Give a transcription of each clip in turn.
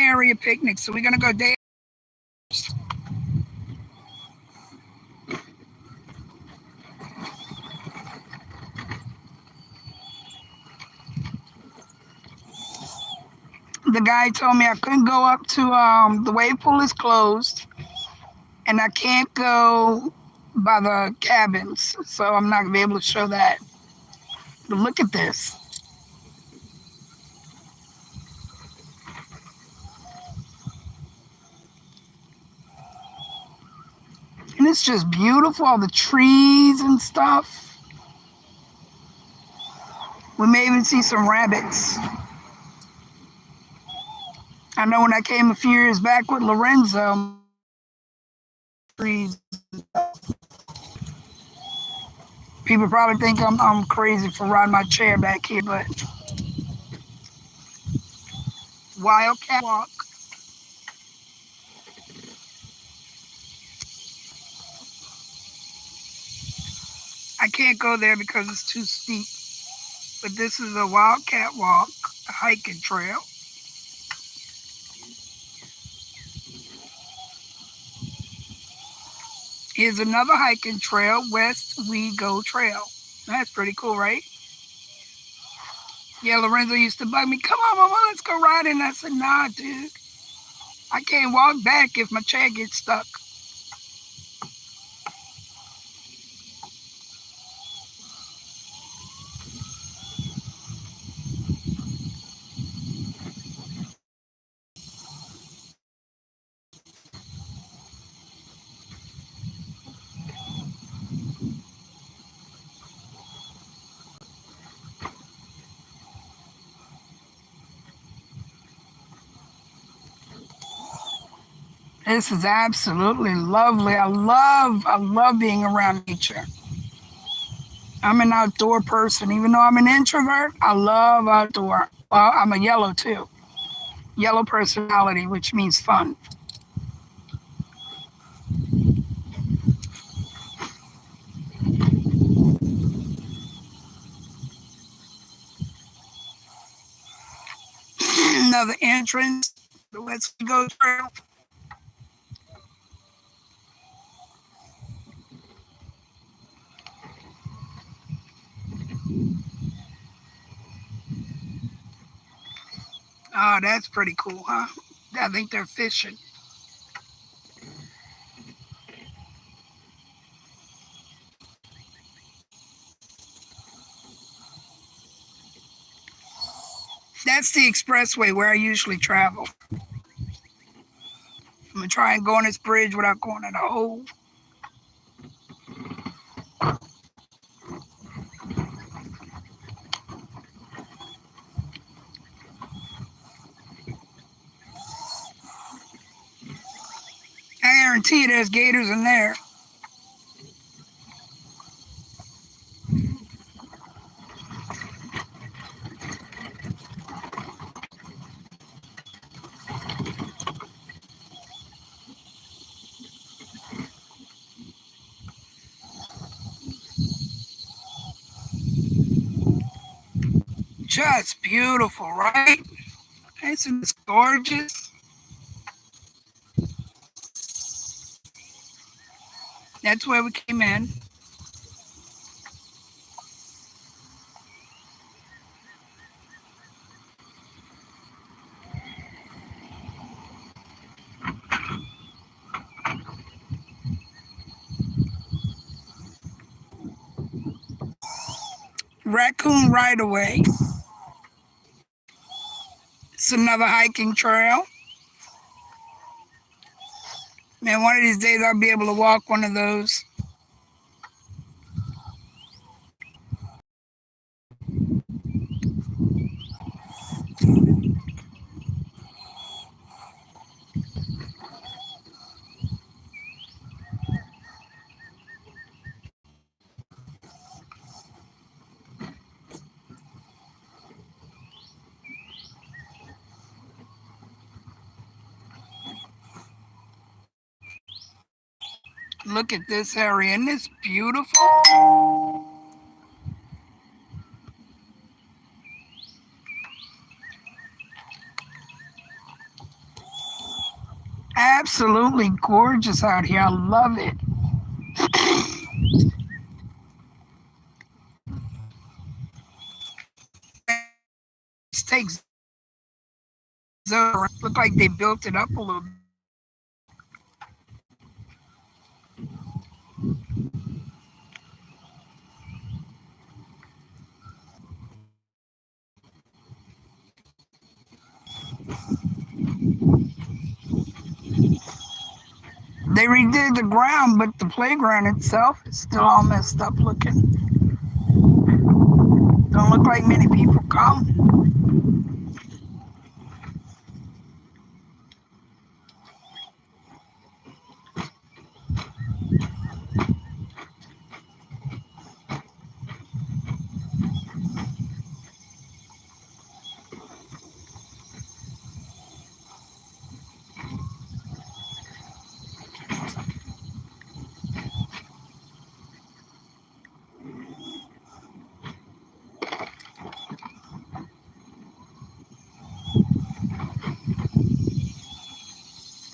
area picnic, so we're gonna go day. The guy told me I couldn't go up to the wave pool is closed, and I can't go by the cabins, so I'm not gonna be able to show that. But look at this. And it's just beautiful, all the trees and stuff. We may even see some rabbits. I know when I came a few years back with Lorenzo, trees. People probably think I'm crazy for riding my chair back here, but Wildcat Walk. I can't go there because it's too steep. But this is a Wildcat Walk, a hiking trail. Here's another hiking trail, Westwego Trail. That's pretty cool, right? Yeah, Lorenzo used to bug me, come on, Mama, let's go riding. I said, nah, dude. I can't walk back if my chair gets stuck. This is absolutely lovely. I love being around nature. I'm an outdoor person. Even though I'm an introvert, I love outdoor. Well, I'm a yellow too. Yellow personality, which means fun. Another entrance, the Westwego Trail. Oh, that's pretty cool, huh? I think they're fishing. That's the expressway where I usually travel. I'm gonna try and go on this bridge without going in a hole. I guarantee you there's gators in there. Just beautiful, right? It's gorgeous. That's where we came in. Raccoon Right Away. It's another hiking trail. Man, one of these days I'll be able to walk one of those. Look at this area, and it's beautiful. absolutely gorgeous out here. I love it. It takes look like they built it up a little bit. They redid the ground, but the playground itself is still all messed up looking. Don't look like many people come.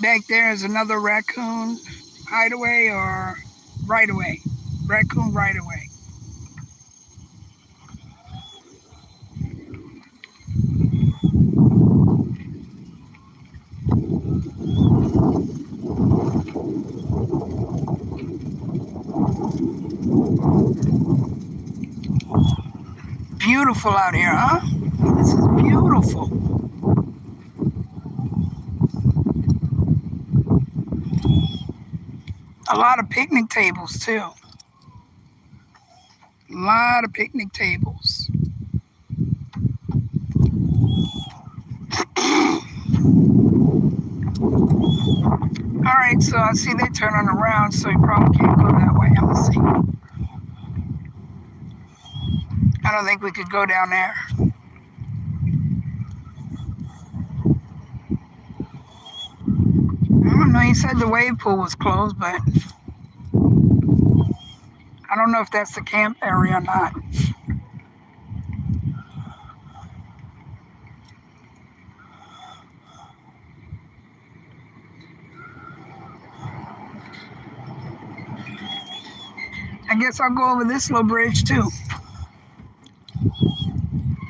Back there is another raccoon hideaway or right away. Raccoon right away. Beautiful out here, huh? This is beautiful. A lot of picnic tables too. A lot of picnic tables. All right, so I see they're turning around, so you probably can't go that way. I'm gonna see. I don't think we could go down there. I don't know. He said the wave pool was closed, but I don't know if that's the camp area or not. I guess I'll go over this little bridge too.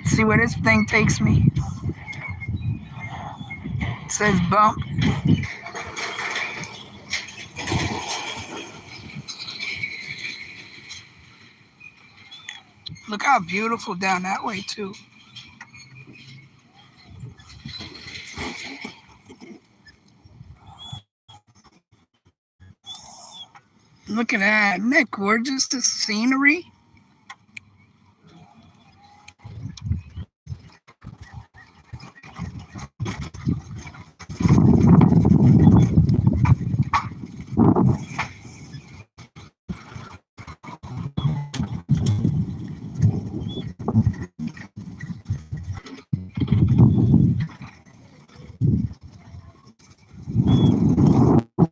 See where this thing takes me. It says bump. Look how beautiful down that way too. Look at that. Isn't that gorgeous, the scenery?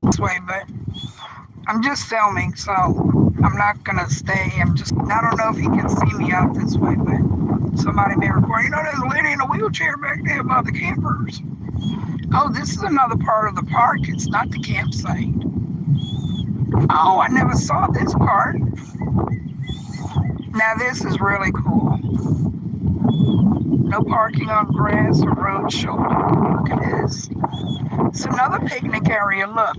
This way, but I'm just filming, so I'm not gonna stay. I don't know if he can see me out this way, but somebody may record. You know, there's a lady in a wheelchair back there by the campers. Oh, this is another part of the park. It's not the campsite. Oh, I never saw this part. Now this is really cool. No parking on grass or road shoulder. Look at this. It's another picnic area. Look.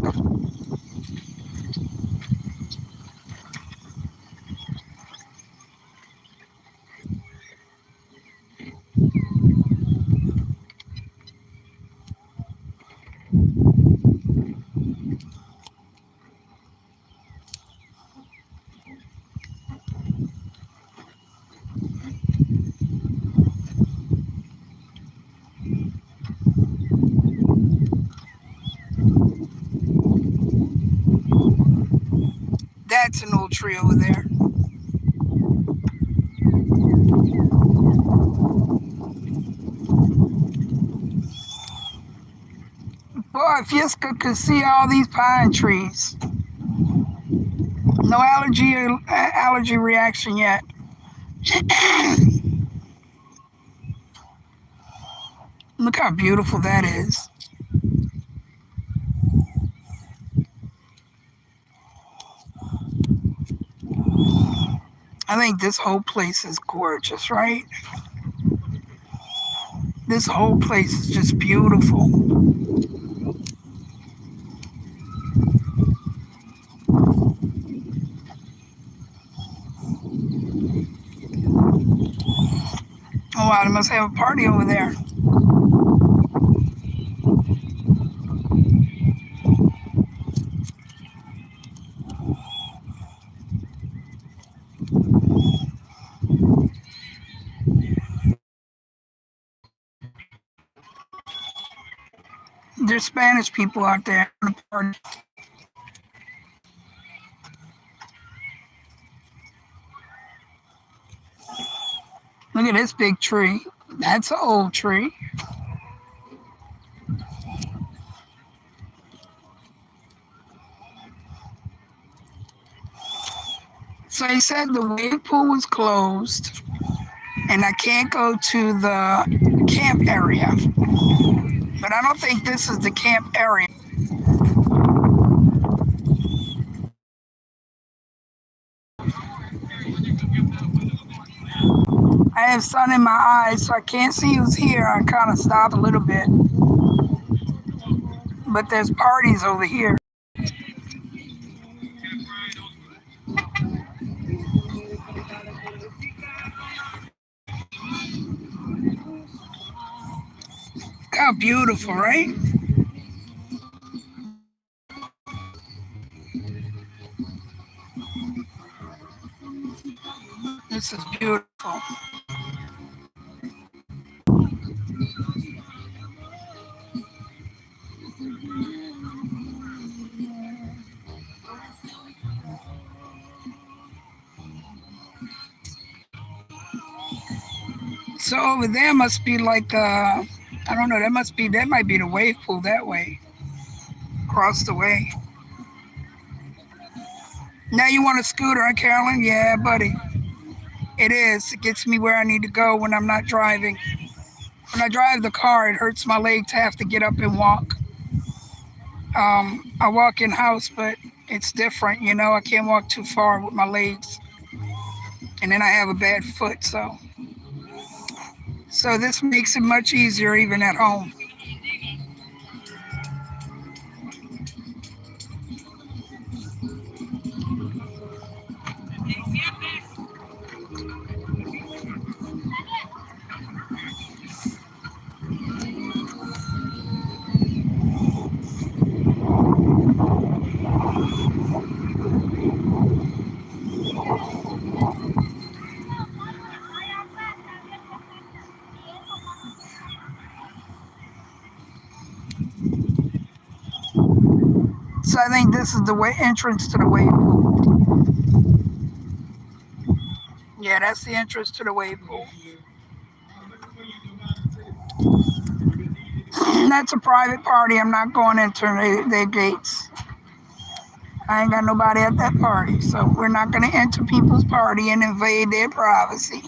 That's an old tree over there. Boy, if Yiska could see all these pine trees. No allergy reaction yet. Look how beautiful that is. I think this whole place is gorgeous, right? This whole place is just beautiful. Oh wow, they must have a party over there. There's Spanish people out there at the party. Look at this big tree. That's an old tree. So he said the wave pool was closed and I can't go to the camp area. But I don't think this is the camp area. I have sun in my eyes, so I can't see who's here. I kind of stop a little bit. But there's parties over here. How beautiful, right? This is beautiful. So over there must be like I don't know, that might be the wave pool that way. Across the way. Now you want a scooter, huh, Carolyn? Yeah, buddy. It is. It gets me where I need to go when I'm not driving. When I drive the car, it hurts my leg to have to get up and walk. I walk in house, but it's different, you know. I can't walk too far with my legs, and then I have a bad foot, so this makes it much easier even at home. So I think this is the way entrance to the wave pool. Yeah, that's the entrance to the wave pool. That's a private party. I'm not going into their gates. I ain't got nobody at that party, so we're not going to enter people's party and invade their privacy.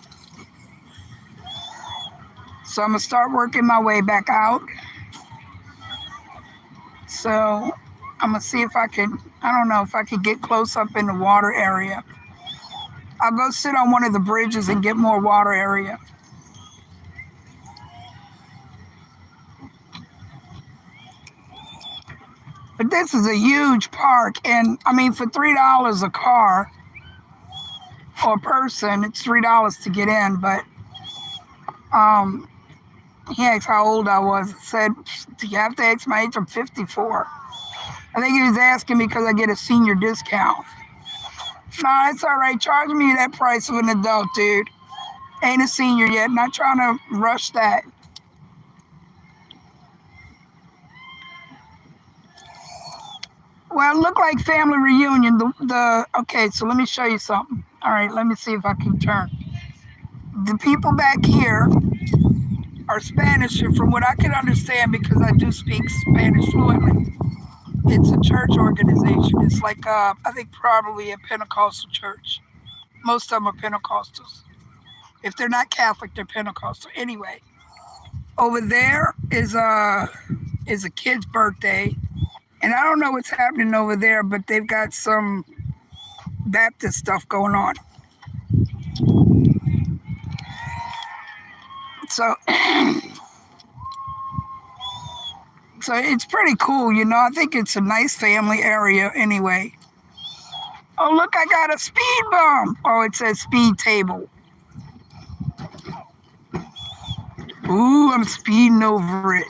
So I'm gonna start working my way back out. So I'm gonna see if I can. I don't know if I could get close up in the water area. I'll go sit on one of the bridges and get more water area. But this is a huge park, and I mean, for $3 a car or a person, it's $3 to get in. But um, he asked how old I was. I said, "Do you have to ask my age? I'm 54." I think he was asking me because I get a senior discount. Nah, it's all right. Charge me that price of an adult, dude. Ain't a senior yet. Not trying to rush that. Well, it looked like family reunion. The okay, so let me show you something. All right, let me see if I can turn. The people back here are Spanish, and from what I can understand, because I do speak Spanish fluently, it's a church organization. It's like I think probably a Pentecostal church. Most of them are Pentecostals. If they're not Catholic, they're Pentecostal. Anyway, over there is a kid's birthday, and I don't know what's happening over there, but they've got some Baptist stuff going on. So, so it's pretty cool, you know. I think it's a nice family area anyway. Oh, look, I got a speed bump. Oh, it says speed table. Ooh, I'm speeding over it.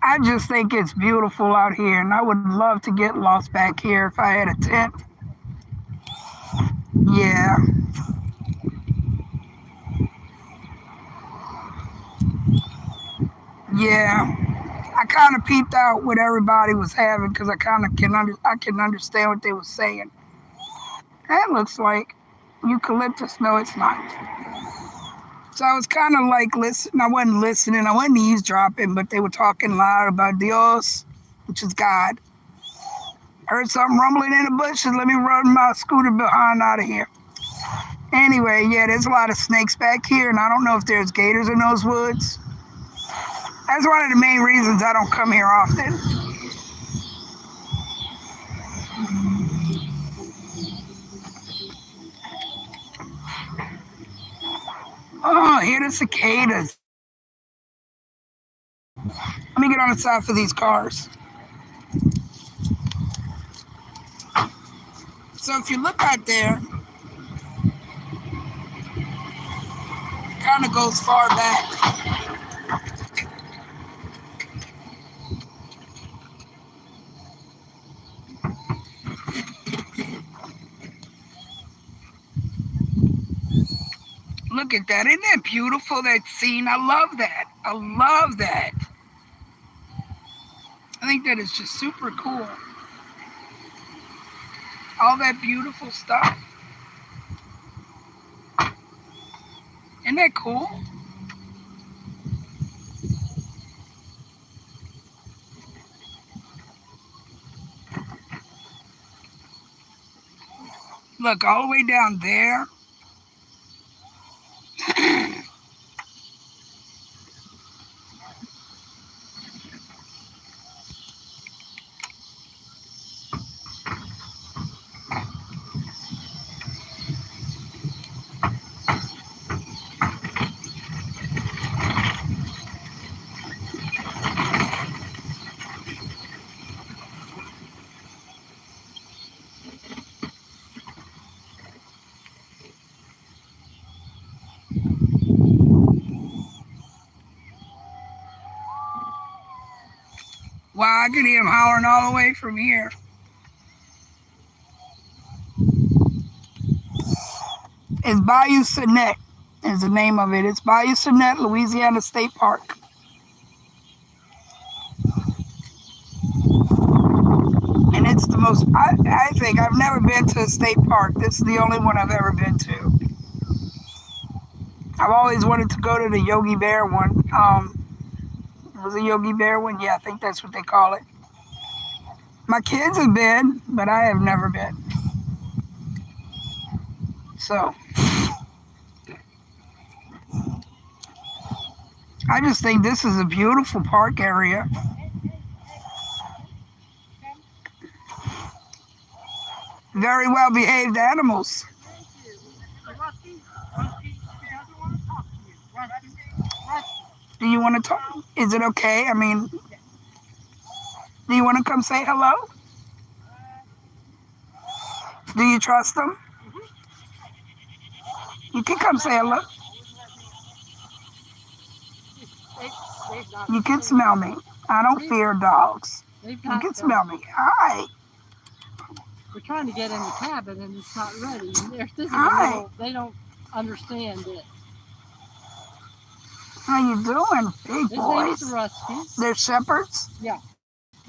I just think it's beautiful out here, and I would love to get lost back here if I had a tent. Yeah, yeah. I kind of peeped out what everybody was having because I kind of I can understand what they were saying. That looks like eucalyptus. No, it's not. So I was kind of like listening. I wasn't listening. I wasn't eavesdropping, but they were talking loud about Dios, which is God. Heard something rumbling in the bushes. Let me run my scooter behind out of here. Anyway, yeah, there's a lot of snakes back here, and I don't know if there's gators in those woods. That's one of the main reasons I don't come here often. Oh, here the cicadas. Let me get on the side for these cars. So if you look out there, it kind of goes far back. Look at that. Isn't that beautiful, that scene? I love that. I love that. I think that is just super cool. All that beautiful stuff. Isn't that cool? Look, all the way down there. Wow, I could hear him hollering all the way from here. It's Bayou Segnette is the name of it. It's Bayou Segnette, Louisiana State Park. And it's the most, I think, I've never been to a state park. This is the only one I've ever been to. I've always wanted to go to the Yogi Bear one. Was it Yogi Bear one? Yeah, I think that's what they call it. My kids have been, but I have never been. So I just think this is a beautiful park area. Very well behaved animals. Do you want to talk? Is it okay? I mean, do you want to come say hello? Do you trust them? You can come say hello. You can smell me. I don't fear dogs. You can smell me. Hi. We're trying to get in the cabin and it's not ready. This is Hi. they don't understand it. How you doing, big His boys? name is Rusty. They're shepherds? Yeah.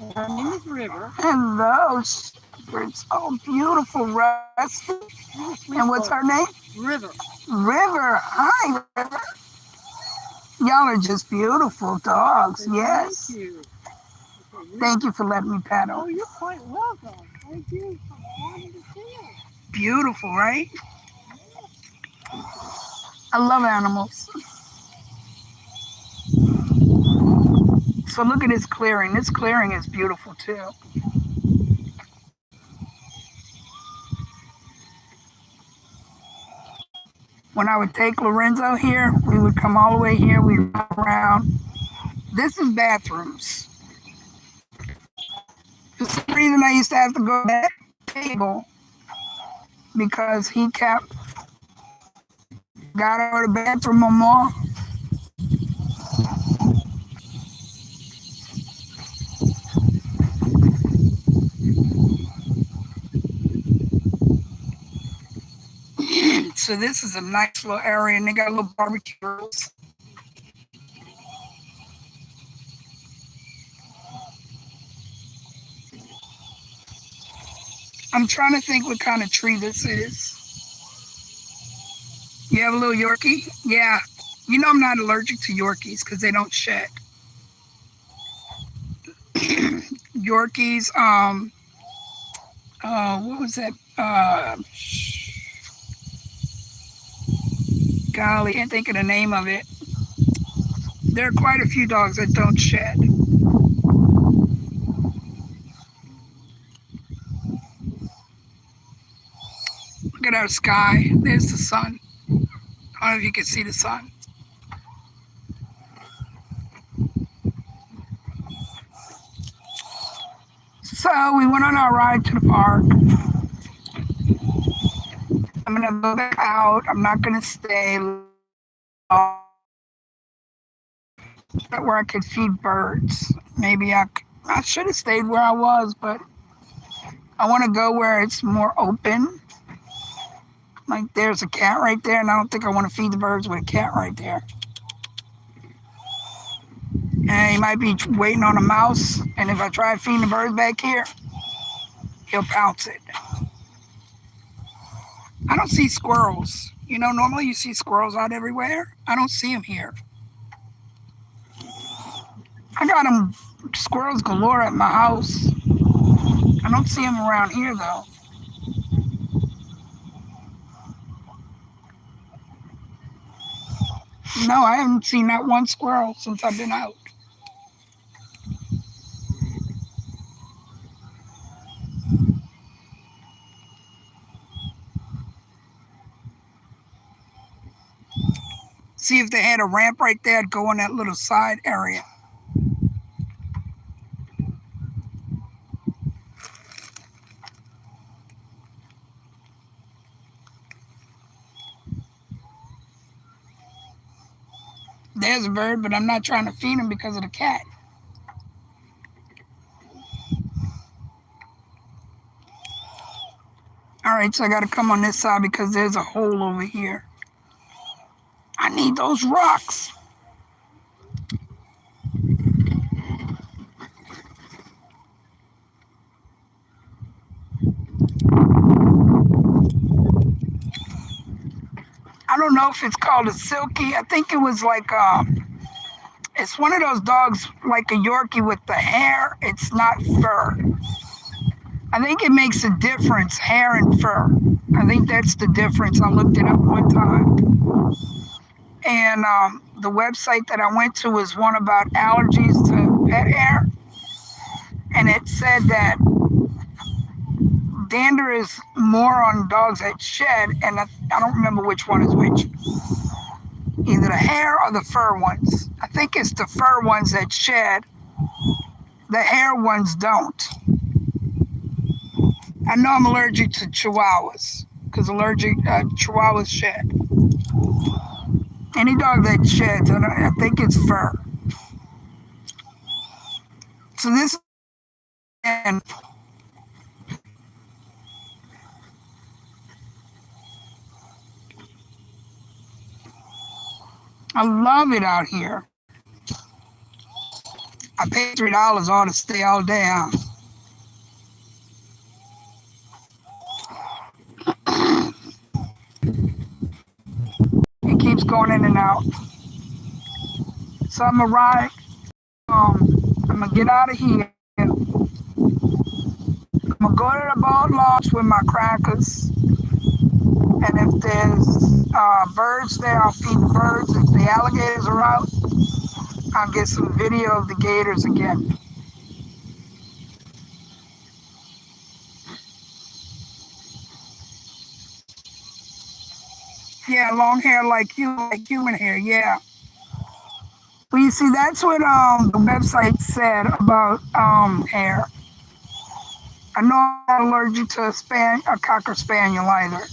And her name is River. Hello, shepherds. Oh, beautiful, Rusty. And what's her name? River. River. Hi, River. Y'all are just beautiful dogs. Yes. Thank you. Thank you for letting me pet them. Oh, you're quite welcome. Thank you for wanting to see us. Beautiful, right? I love animals. So look at this clearing. This clearing is beautiful too. When I would take Lorenzo here, we would come all the way here, we'd run around. This is bathrooms. For some reason, I used to have to go to that table because he kept got out of the bathroom or more. So this is a nice little area, and they got little barbecue grills. I'm trying to think what kind of tree this is. You have a little Yorkie? Yeah. You know I'm not allergic to Yorkies because they don't shed. Yorkies, what was that? Golly, can't think of the name of it. There are quite a few dogs that don't shed. Look at our sky. There's the sun. I don't know if you can see the sun. So we went on our ride to the park. I'm gonna go back out. I'm not gonna stay where I could feed birds. Maybe I should have stayed where I was, but I want to go where it's more open. Like there's a cat right there, and I don't think I want to feed the birds with a cat right there. And he might be waiting on a mouse, and if I try feeding the birds back here, he'll pounce it. I don't see squirrels. You know, normally you see squirrels out everywhere. I don't see them here. I got them squirrels galore at my house. I don't see them around here though. No, I haven't seen not one squirrel since I've been out. See if they had a ramp right there, I'd go in that little side area. There's a bird, but I'm not trying to feed him because of the cat. All right, so I got to come on this side because there's a hole over here. I need those rocks. I don't know if it's called a silky. I think it was like it's one of those dogs like a Yorkie with the hair. It's not fur. I think it makes a difference, hair and fur. I think that's the difference. I looked it up one time. And the website that I went to was one about allergies to pet hair. And it said that dander is more on dogs that shed, and I don't remember which one is which. Either the hair or the fur ones. I think it's the fur ones that shed. The hair ones don't. I know I'm allergic to chihuahuas because chihuahuas shed. Any dog that sheds, I think it's fur. So this, and I love it out here. I paid $3 all to stay all day, huh? It keeps going in and out. So I'm gonna ride. I'm gonna get out of here. I'm gonna go to the boat launch with my crackers. And if there's birds there, I'll feed the birds. If the alligators are out, I'll get some video of the gators again. Yeah, long hair like human hair. Yeah. Well, you see, that's what the website said about hair. I know I'm not allergic to a cocker spaniel either,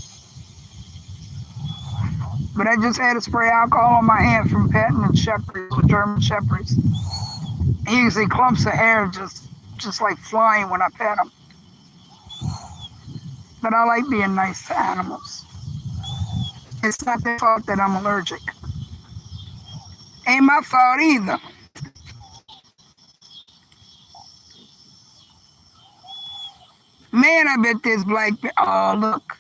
but I just had to spray alcohol on my hand from petting and shepherds, with German shepherds. And you can see clumps of hair just like flying when I pet them. But I like being nice to animals. It's not their fault that I'm allergic. Ain't my fault either. Man, I bet this blackberry. Oh, look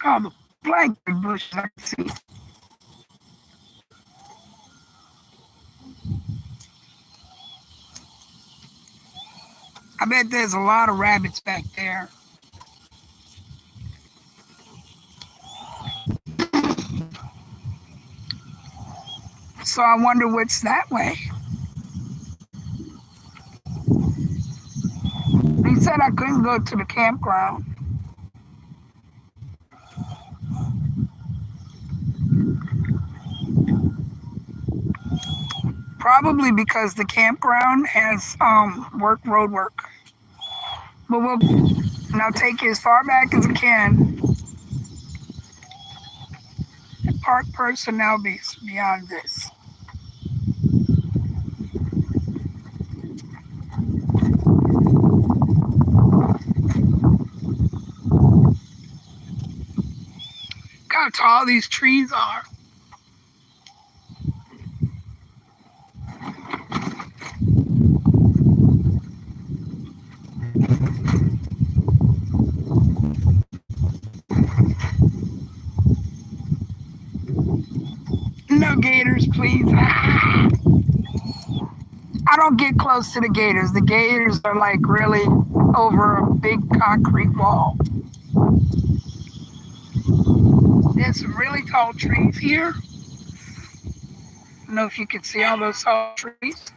all the blackberry bushes I can see. I bet there's a lot of rabbits back there. So I wonder what's that way. He said I couldn't go to the campground. Probably because the campground has road work. But we'll now take it as far back as it can. And park personnel be beyond this. Look how tall these trees are. No gators, please. I don't get close to the gators. The gators are like really over a big concrete wall. There's some really tall trees here. I don't know if you can see all those tall trees.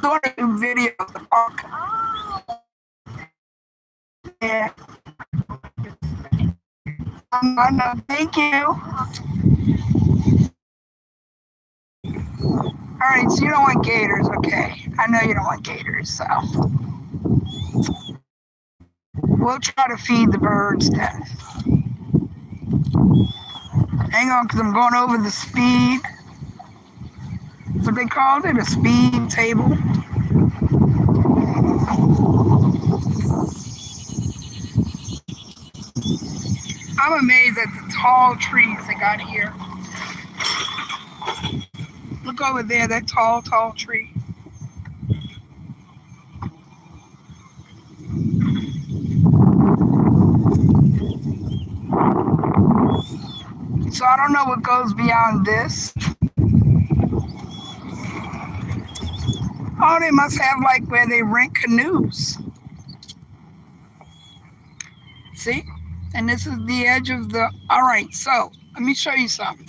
Doing a new video of the park. Yeah. I know. Thank you. All right, so you don't want gators, okay? I know you don't want gators, so we'll try to feed the birds then. Hang on, because I'm going over the speed. What they called it, a speed table. I'm amazed at the tall trees they got here. Look over there, that tall, tall tree. So I don't know what goes beyond this. Oh, they must have like where they rent canoes. See? And this is the edge of the, all right, so let me show you something.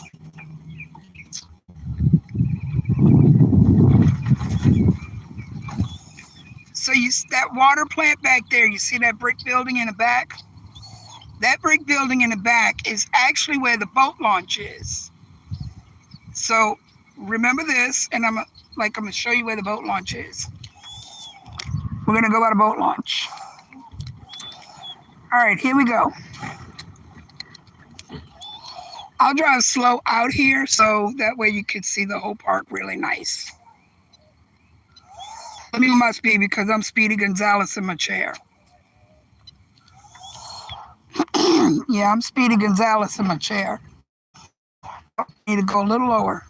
So that water plant back there, you see that brick building in the back? That brick building in the back is actually where the boat launch is. So remember this, and I'm gonna show you where the boat launch is. We're gonna go at a boat launch. All right, here we go. I'll drive slow out here so that way you can see the whole park really nice. Let me know my speed because I'm Speedy Gonzalez in my chair. Yeah, I'm Speedy Gonzalez in my chair. I need to go a little lower.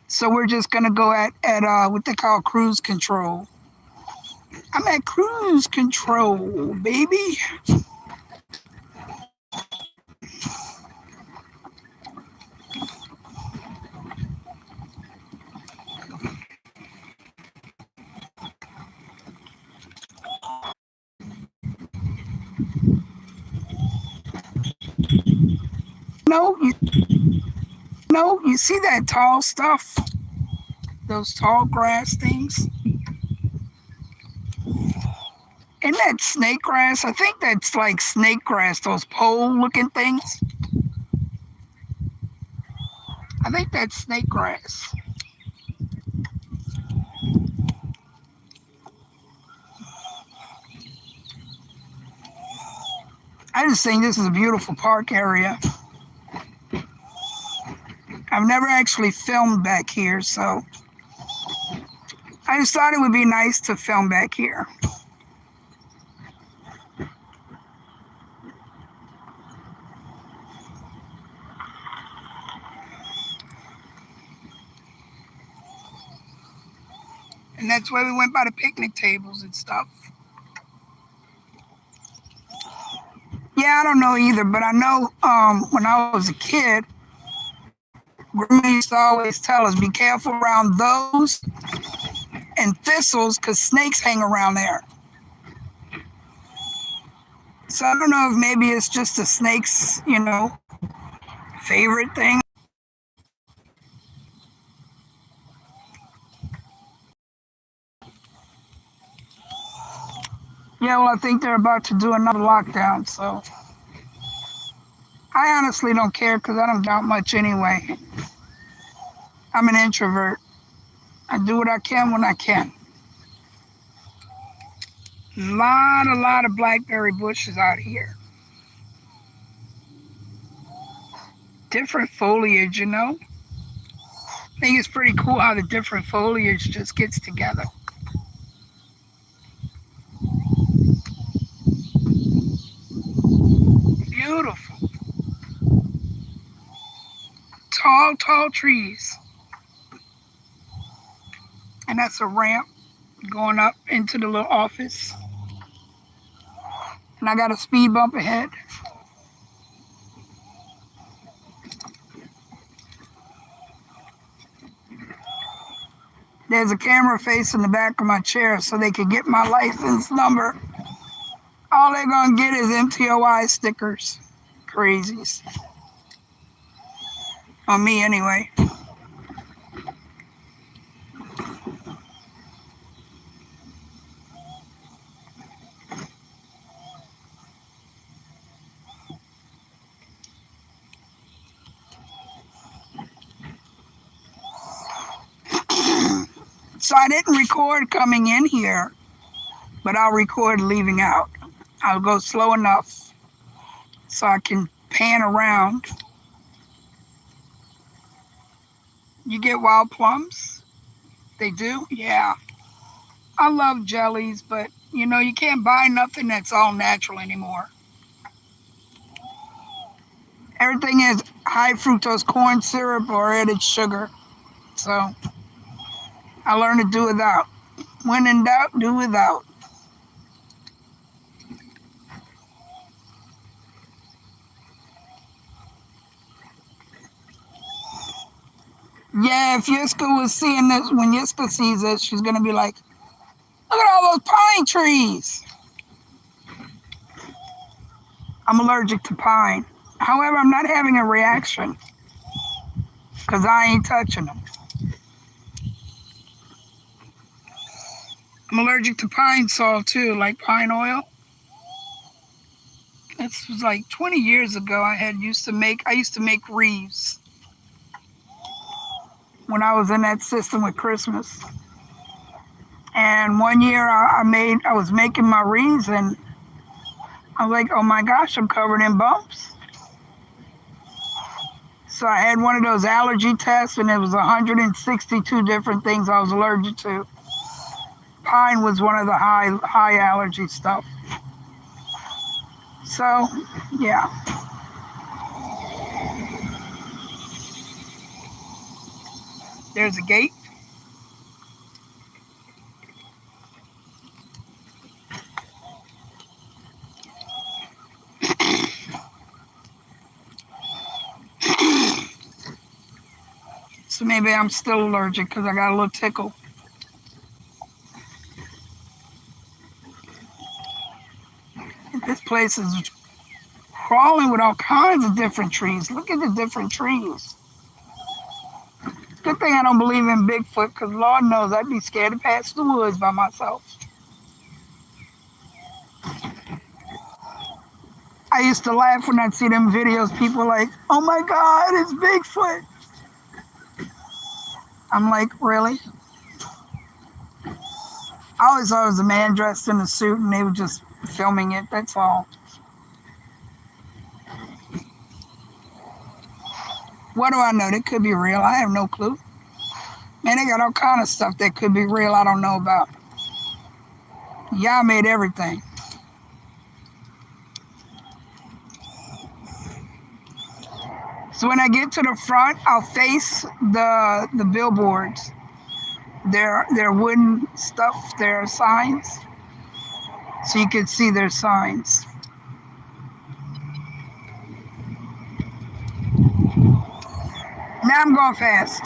So we're just gonna go at what they call cruise control. I'm at cruise control, baby. You see that tall stuff? Those tall grass things? Isn't that snake grass? I think that's like snake grass, those pole looking things. I think that's snake grass. I just think this is a beautiful park area. I've never actually filmed back here, so I just thought it would be nice to film back here. And that's where we went by the picnic tables and stuff. Yeah, I don't know either, but I know when I was a kid, Grandma used to always tell us, be careful around those and thistles because snakes hang around there. So I don't know if maybe it's just a snake's, favorite thing. Yeah, well, I think they're about to do another lockdown, so I honestly don't care because I don't doubt much anyway. I'm an introvert. I do what I can when I can. A lot of blackberry bushes out here. Different foliage, I think it's pretty cool how the different foliage just gets together. Beautiful. Tall, tall trees. And that's a ramp going up into the little office. And I got a speed bump ahead. There's a camera facing the back of my chair so they can get my license number. All they're gonna get is MTOI stickers. Crazies. On me anyway. So I didn't record coming in here, but I'll record leaving out. I'll go slow enough so I can pan around. You get wild plums? They do? Yeah. I love jellies, but you can't buy nothing that's all natural anymore. Everything is high fructose corn syrup or added sugar. So I learned to do without. When in doubt, do without. Yeah, if Yiska was seeing this, when Yiska sees this, she's going to be like, look at all those pine trees. I'm allergic to pine. However, I'm not having a reaction because I ain't touching them. I'm allergic to pine salt too, like pine oil. This was like 20 years ago. I used to make wreaths when I was in that system with Christmas. And one year I was making my wreaths and I was like, oh my gosh, I'm covered in bumps. So I had one of those allergy tests and it was 162 different things I was allergic to. Pine was one of the high allergy stuff. So, yeah. There's a gate. So maybe I'm still allergic because I got a little tickle. This place is crawling with all kinds of different trees. Look at the different trees. Good thing I don't believe in Bigfoot because Lord knows I'd be scared to pass the woods by myself. I used to laugh when I'd see them videos. People like, oh my God, it's Bigfoot. I'm like, really? I always thought it was a man dressed in a suit and they were just filming it. That's all. What do I know? That could be real. I have no clue. Man, they got all kind of stuff that could be real I don't know about. Y'all made everything. So when I get to the front, I'll face the billboards. They're wooden stuff, they're signs. So you can see their signs. Now I'm going fast.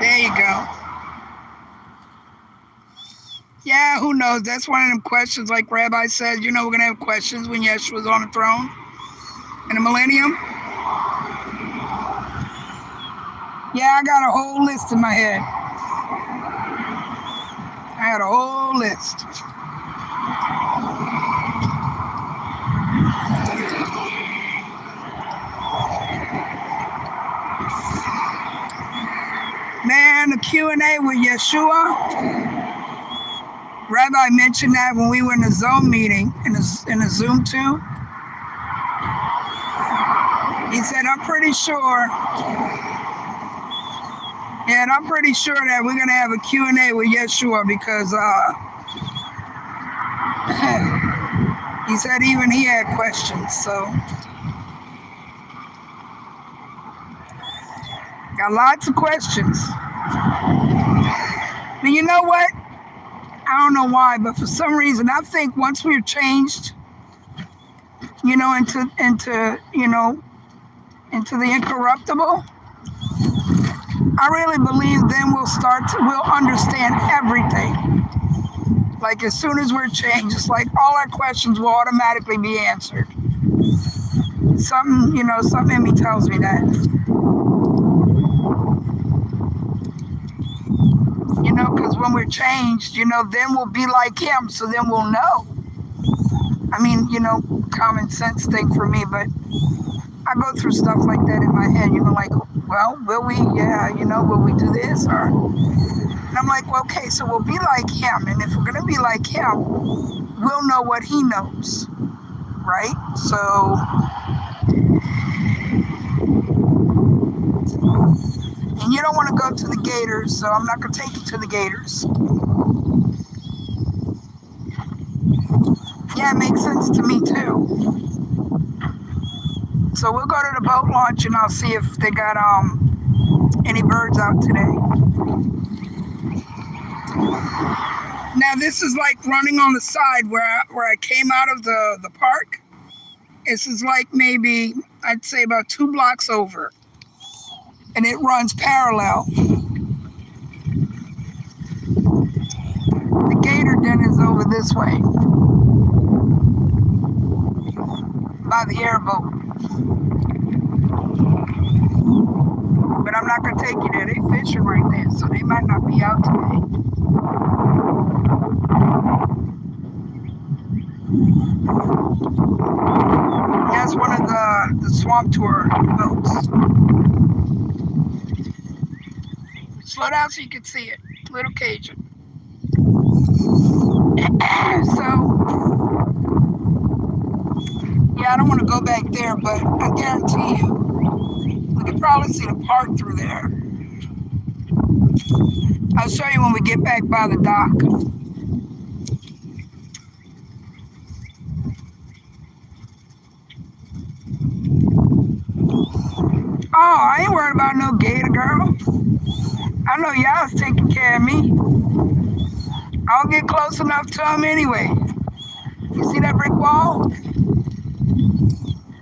There you go. Yeah, who knows? That's one of them questions, like Rabbi said, we're going to have questions when Yeshua's on the throne in the millennium. Yeah, I got a whole list in my head. I had a whole list. Man, the Q&A with Yeshua. Rabbi mentioned that when we were in the Zoom meeting, in the Zoom too. He said, I'm pretty sure that we're going to have a Q&A with Yeshua because he said even he had questions. So got lots of questions. But you know what? I don't know why, but for some reason, I think once we're changed, into the incorruptible, I really believe then we'll understand everything. Like as soon as we're changed, it's like all our questions will automatically be answered. Something in me tells me that. Because when we're changed, then we'll be like him, so then we'll know. I mean, common sense thing for me, but I go through stuff like that in my head, like, well, will we, will we do this? And I'm like, well, okay, so we'll be like him, and if we're going to be like him, we'll know what he knows, right? So, and you don't want to go to the Gators, so I'm not going to take you to the Gators. Yeah, it makes sense to me too. So we'll go to the boat launch and I'll see if they got any birds out today. Now this is like running on the side where I came out of the park. This is like maybe, I'd say about 2 blocks over. And it runs parallel. The gator den is over this way by the airboat. But I'm not going to take you there. They're fishing right there, so they might not be out today. That's one of the swamp tour boats. Slow down so you can see it. Little Cajun. So, yeah, I don't want to go back there, but I guarantee you, we could probably see the park through there. I'll show you when we get back by the dock. Oh, I ain't worried about no gator, girl. I know y'all's taking care of me. I'll get close enough to them anyway. You see that brick wall?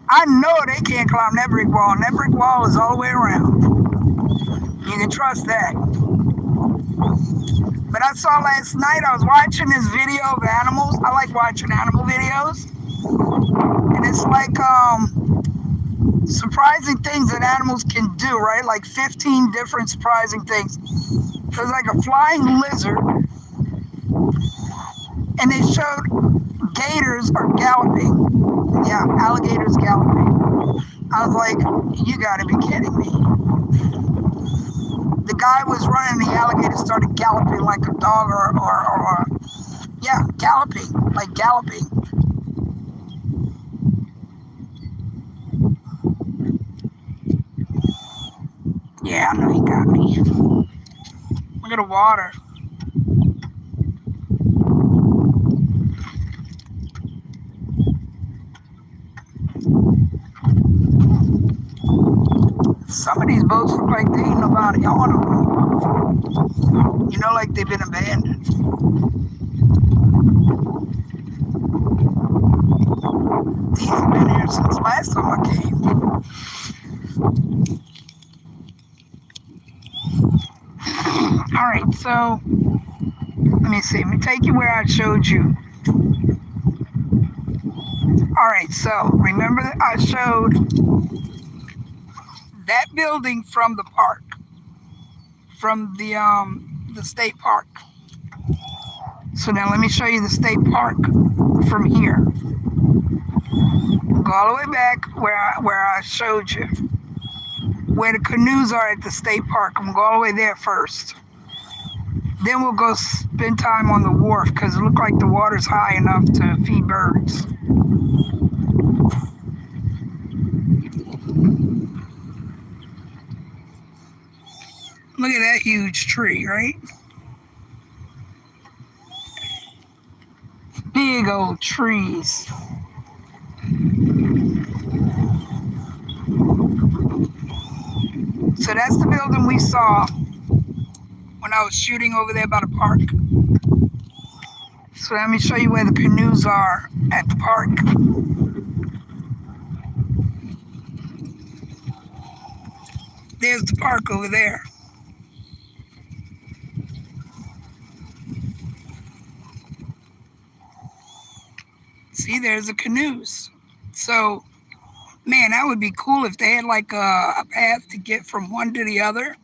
I know they can't climb that brick wall, and that brick wall is all the way around. You can trust that. But I saw last night, I was watching this video of animals. I like watching animal videos. And it's like, Surprising things that animals can do, right? Like 15 different surprising things. There's like a flying lizard, and they showed gators are galloping. Yeah, alligators galloping. I was like, you gotta be kidding me. The guy was running, the alligator started galloping like a dog or yeah, galloping, like galloping. Yeah, I know he got me. Look at the water. Some of these boats look like they ain't nobody on them. You know, like they've been abandoned. These have been here since last time I came. All right, so let me see. Let me take you where I showed you. All right, so remember that I showed that building from the park, from the state park. So now let me show you the state park from here. Go all the way back where I showed you, where the canoes are at the state park. I'm gonna go all the way there first. Then we'll go spend time on the wharf because it looked like the water's high enough to feed birds. Look at that huge tree, right? Big old trees. So that's the building we saw when I was shooting over there by the park. So let me show you where the canoes are at the park. There's the park over there. See, there's the canoes. So, man, that would be cool if they had like a path to get from one to the other.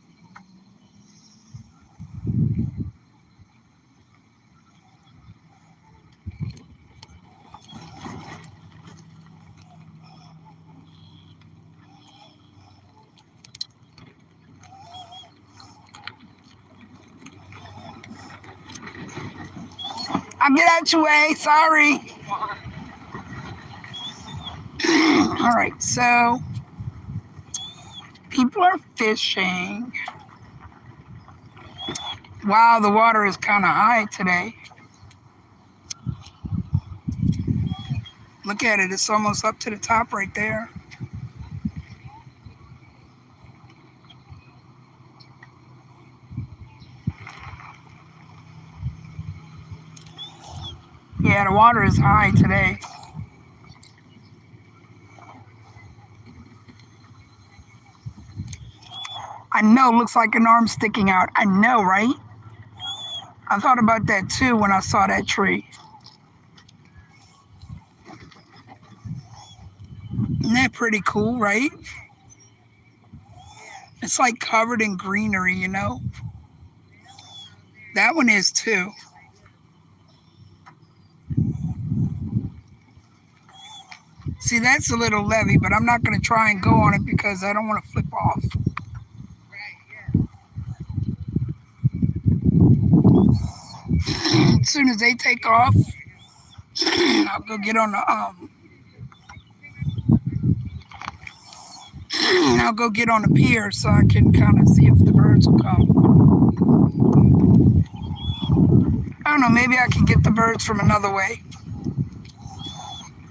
I'll get out your way, sorry. All right, so people are fishing. Wow, the water is kind of high today. Look at it, it's almost up to the top right there. Yeah, the water is high today. I know, looks like an arm sticking out. I know, right? I thought about that too when I saw that tree. Isn't that pretty cool, right? It's like covered in greenery, you know? That one is too. See, that's a little levee, but I'm not going to try and go on it because I don't want to flip off. As soon as they take off, I'll go get on the I'll go get on the pier so I can kind of see if the birds will come. I don't know, maybe I can get the birds from another way.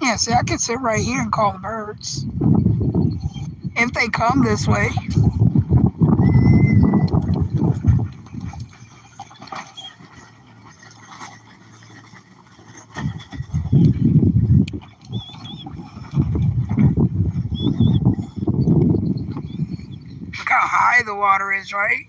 Yeah, see, I can sit right here and call the birds. If they come this way. Look how high the water is, right?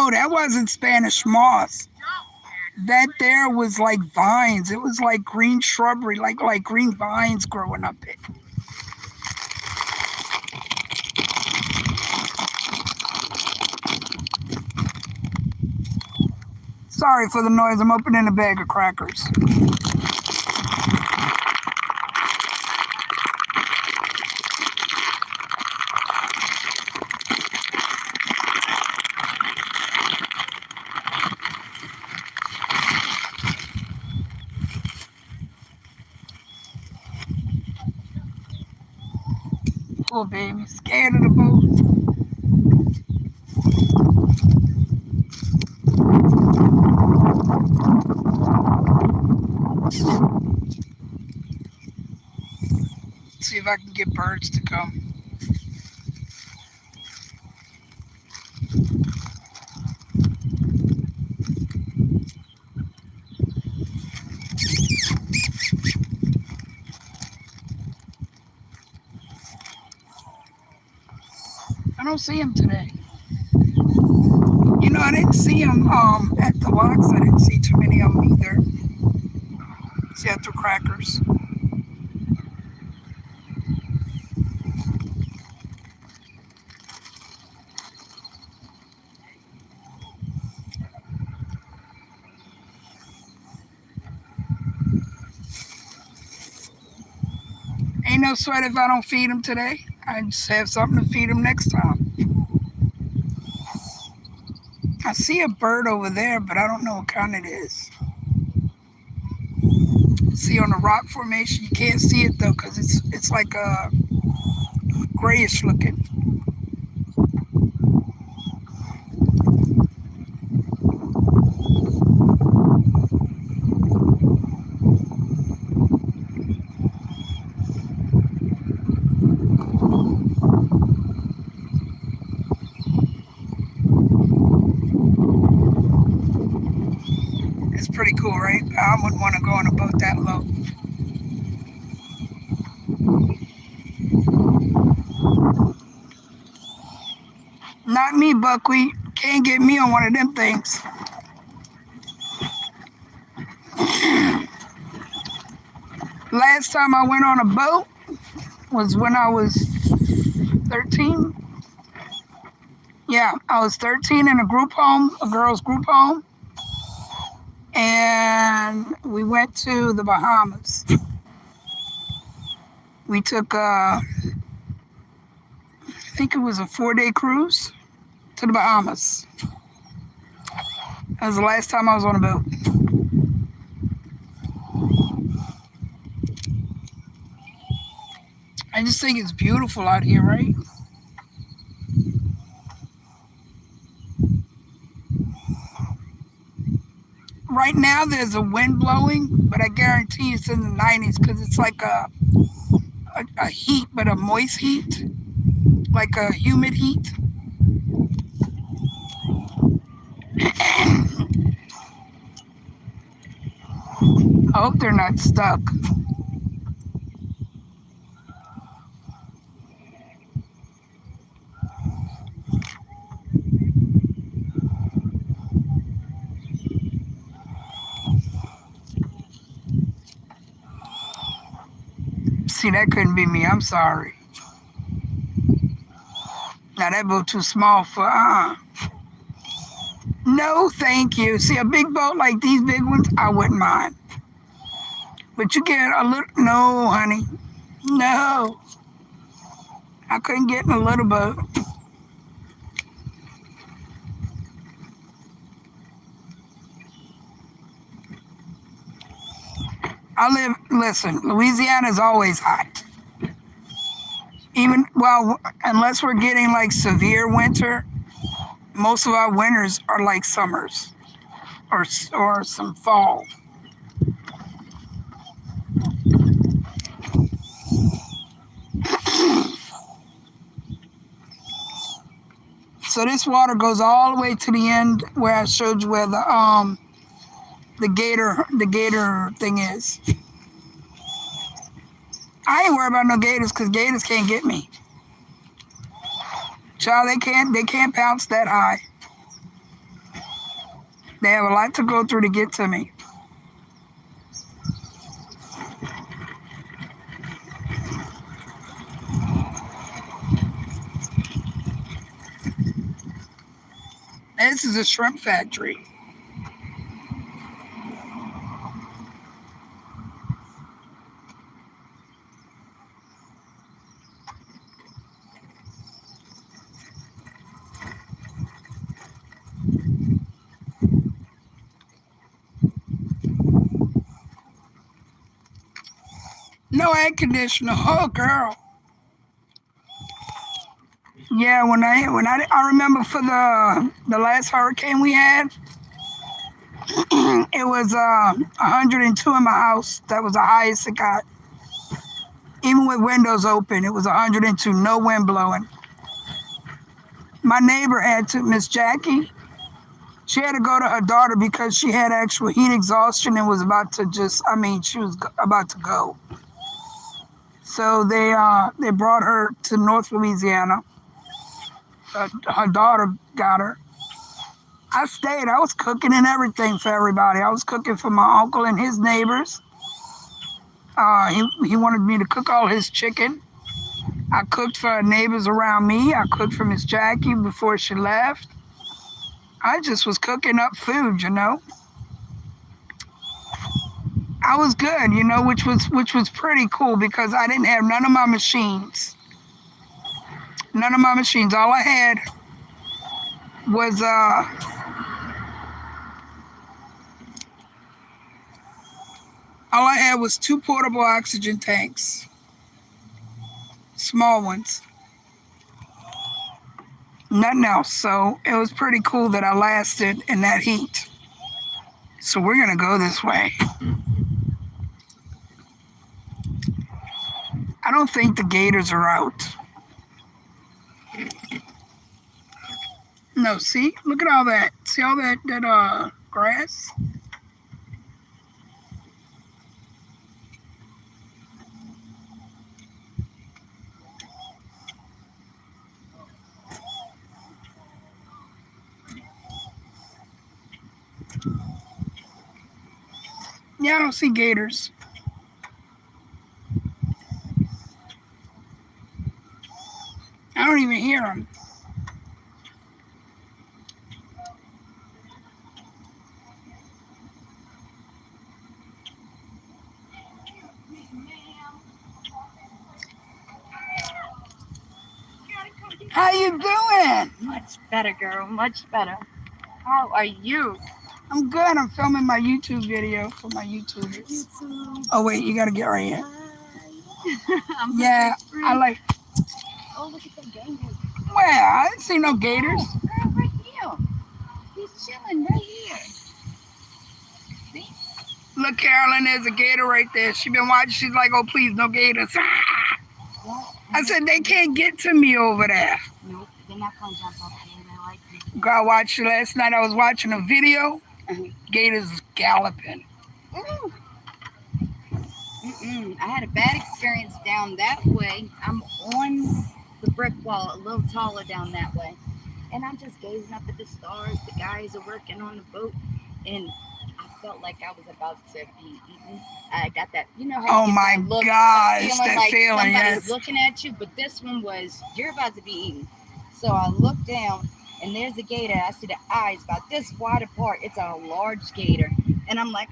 No, that wasn't Spanish moss. That there was like vines. It was like green shrubbery, like green vines growing up there. Sorry for the noise. I'm opening a bag of crackers. Poor baby, scared of the boat. See if I can get birds to come. I don't see them today. You know, I didn't see them at the locks. I didn't see too many of them either. See, I threw crackers. Ain't no sweat if I don't feed them today. I just have something to feed them next time. I see a bird over there, but I don't know what kind it is. See on the rock formation, you can't see it though because it's like a grayish looking. It's pretty cool, right? I wouldn't want to go on a boat that low. Not me, Buckwheat. Can't get me on one of them things. Last time I went on a boat was when I was 13. Yeah, I was 13 in a group home, a girls' group home. And we went to the Bahamas. We took, I think it was a 4-day cruise to the Bahamas. That was the last time I was on a boat. I just think it's beautiful out here, right? Right now there's a wind blowing, but I guarantee it's in the 90s because it's like a heat, but a moist heat, like a humid heat. I hope they're not stuck. See, that couldn't be me. I'm sorry. Now that boat too small for No, thank you. See, a big boat like these big ones, I wouldn't mind. But you get a little, no, honey. No. I couldn't get in a little boat. Listen, Louisiana is always hot. Even, well, unless we're getting like severe winter, most of our winters are like summers or some fall. So this water goes all the way to the end where I showed you where the gator thing is. I ain't worried about no gators because gators can't get me. Child, they can't bounce that high. They have a lot to go through to get to me. This is a shrimp factory. No air conditioner. Oh, girl. Yeah, when I remember for the last hurricane we had, it was 102 in my house. That was the highest it got. Even with windows open, it was 102, no wind blowing. My neighbor had to, Miss Jackie, she had to go to her daughter because she had actual heat exhaustion and was about to she was about to go. So they brought her to North Louisiana. Her daughter got her. I stayed. I was cooking and everything for everybody. I was cooking for my uncle and his neighbors. He wanted me to cook all his chicken. I cooked for neighbors around me. I cooked for Miss Jackie before she left. I just was cooking up food, I was good, which was pretty cool because I didn't have none of my machines. None of my machines. All I had was two portable oxygen tanks. Small ones. Nothing else. So it was pretty cool that I lasted in that heat. So we're gonna go this way. I don't think the gators are out. No, see? Look at all that. See all that grass? Yeah, I don't see gators. I don't even hear them. How you doing? Much better, girl. Much better. How are you? I'm good. I'm filming my YouTube video for my YouTubers. Oh wait, you gotta get right here. Yeah, I like. Oh, look at the gator. Where? I didn't see no gators. Oh, girl, right here. He's chilling right here. See? Look, Carolyn, there's a gator right there. She been watching. She's like, oh please, no gators. I said they can't get to me over there. Nope, they're not gonna jump up here. They like me. Girl, I watched last night. I was watching a video. Gators galloping. Ooh. I had a bad experience down that way. I'm on the brick wall, a little taller down that way. And I'm just gazing up at the stars. The guys are working on the boat. And I felt like I was about to be eaten. I got that, how Oh you my get that look, gosh, that like feeling, somebody's yes. looking at you. But this one was, you're about to be eaten. So I look down, and there's a gator. I see the eyes about this wide apart. It's a large gator. And I'm like,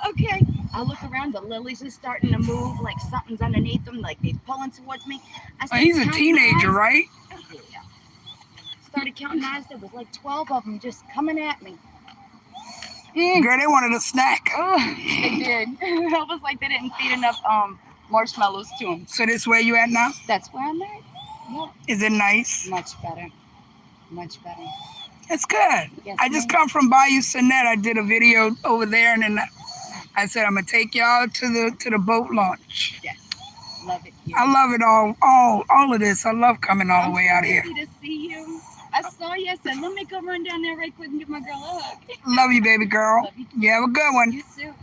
okay. I look around, the lilies are starting to move, like something's underneath them, like they're pulling towards me. He's a teenager, right? Yeah. Started counting eyes. There was like 12 of them just coming at me. Girl, they wanted a snack. Oh, they did. I was like, they didn't feed enough marshmallows to them. So this where you at now? That's where I'm at. Yep. Is it nice? Much better. Much better. It's good. Yes, I just come from Bayou, Segnette. I did a video over there, and then I said I'm gonna take y'all to the boat launch. Yes. Love it here. I love it all of this. I love coming all the way out here. I'm so happy to see you. I saw you. I said, let me go run down there right quick and give my girl a hug. Love you, baby girl. Love you. You have a good one. You too.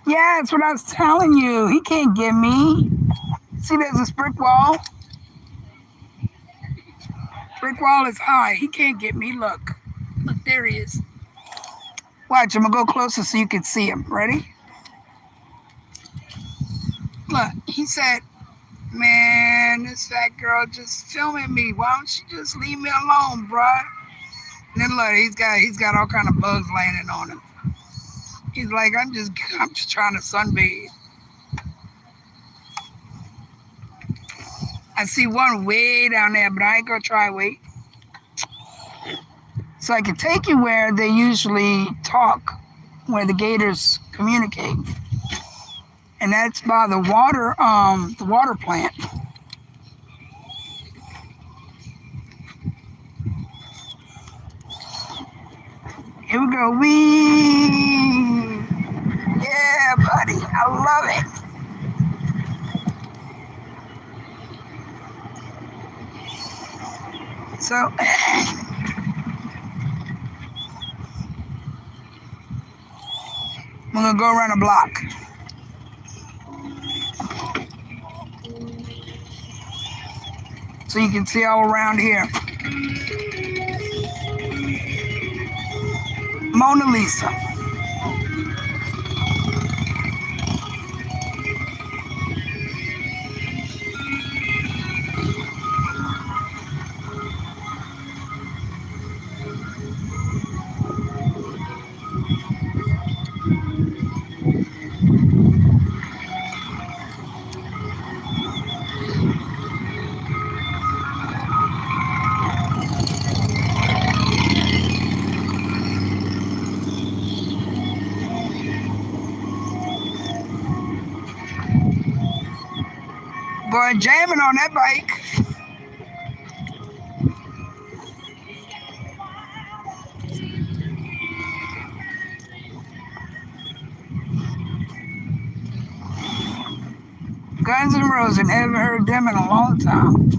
Yeah, that's what I was telling you. He can't get me. See, there's this brick wall. Brick wall is high. He can't get me. Look. Look, there he is. Watch, I'm going to go closer so you can see him. Ready? Look, he said, man, this fat girl just filming me. Why don't you just leave me alone, bruh? And then look, he's got all kind of bugs landing on him. He's like, I'm just trying to sunbathe. I see one way down there, but I ain't gonna try. Wait. So I can take you where they usually talk, where the gators communicate, and that's by the water plant. Here we go. Wee! Yeah, buddy. I love it. So, we're going to go around a block. So you can see all around here. Mona Lisa. Boy, jamming on that bike. Guns N' Roses, haven't heard them in a long time.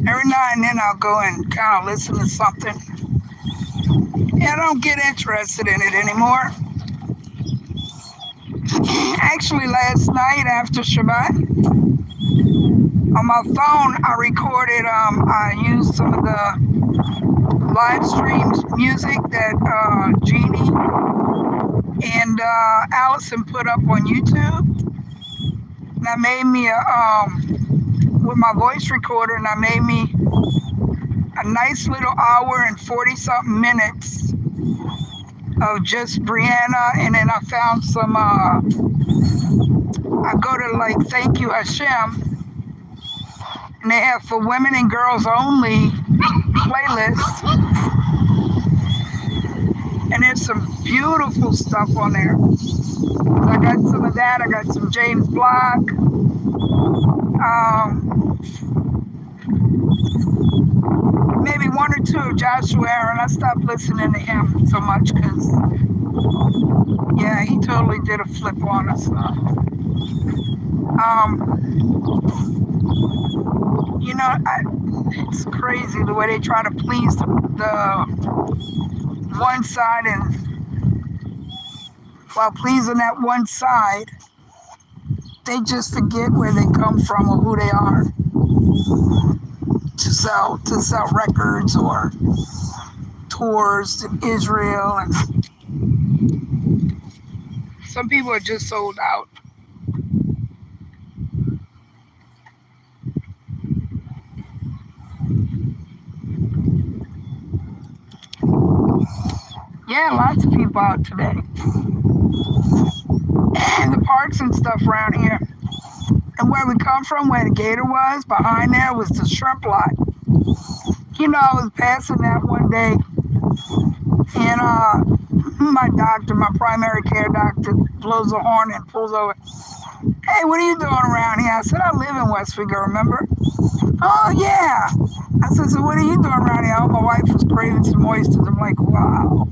Every now and then I'll go and kind of listen to something. Yeah, I don't get interested in it anymore. Actually, last night after Shabbat, on my phone, I recorded, I used some of the live streams music that Jeannie and Allison put up on YouTube. And I made me with my voice recorder, and I made me a nice little hour and 40-something minutes of just Brianna, and then I found some, I go to like Thank You Hashem, and they have for women and girls only playlists, and there's some beautiful stuff on there. So I got some of that, I got some James Block, maybe one or two of Joshua Aaron. I stopped listening to him so much because, yeah, he totally did a flip on us. You know, it's crazy the way they try to please the one side, and while pleasing that one side, they just forget where they come from or who they are to sell records or tours to Israel, and some people are just sold out. Yeah, lots of people out today. And the parks and stuff around here. And where we come from, where the gator was, behind there was the shrimp lot. You know, I was passing that one day, and my doctor, my primary care doctor, blows a horn and pulls over. Hey, what are you doing around here? I said, I live in Westwego, remember? Oh, yeah. I said, so what are you doing around here? Oh, my wife was craving some oysters. I'm like, wow.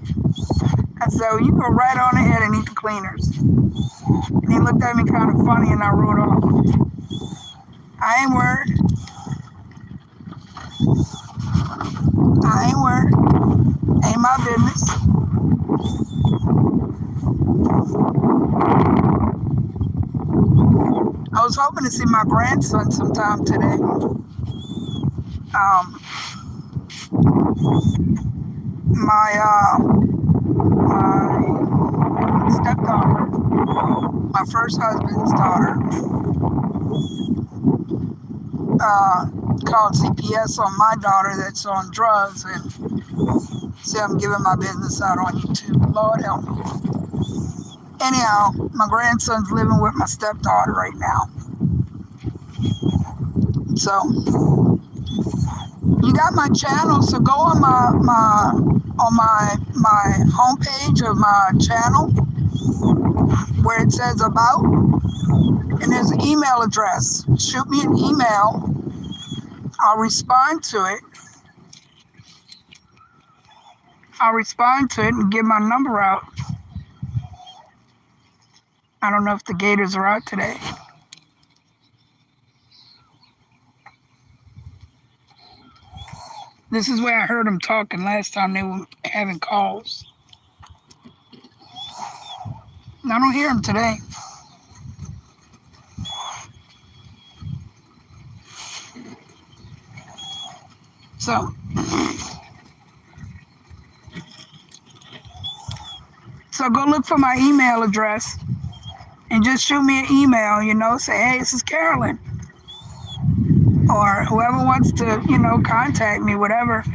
I said, well, you go right on ahead and eat the cleaners. And he looked at me kind of funny, and I rode off. I ain't worried. I ain't worried. Ain't my business. I was hoping to see my grandson sometime today. Um, my stepdaughter, my first husband's daughter, called CPS on my daughter that's on drugs and said I'm giving my business out on YouTube. Lord help me. Anyhow, my grandson's living with my stepdaughter right now. So you got my channel, so go on my homepage of my channel where it says about, and there's an email address. Shoot me an email. I'll respond to it. And give my number out. I don't know if the gators are out today. This is where I heard them talking last time they were having calls. I don't hear them today. So go look for my email address and just shoot me an email, say, hey, this is Carolyn. Or whoever wants to, contact me, whatever.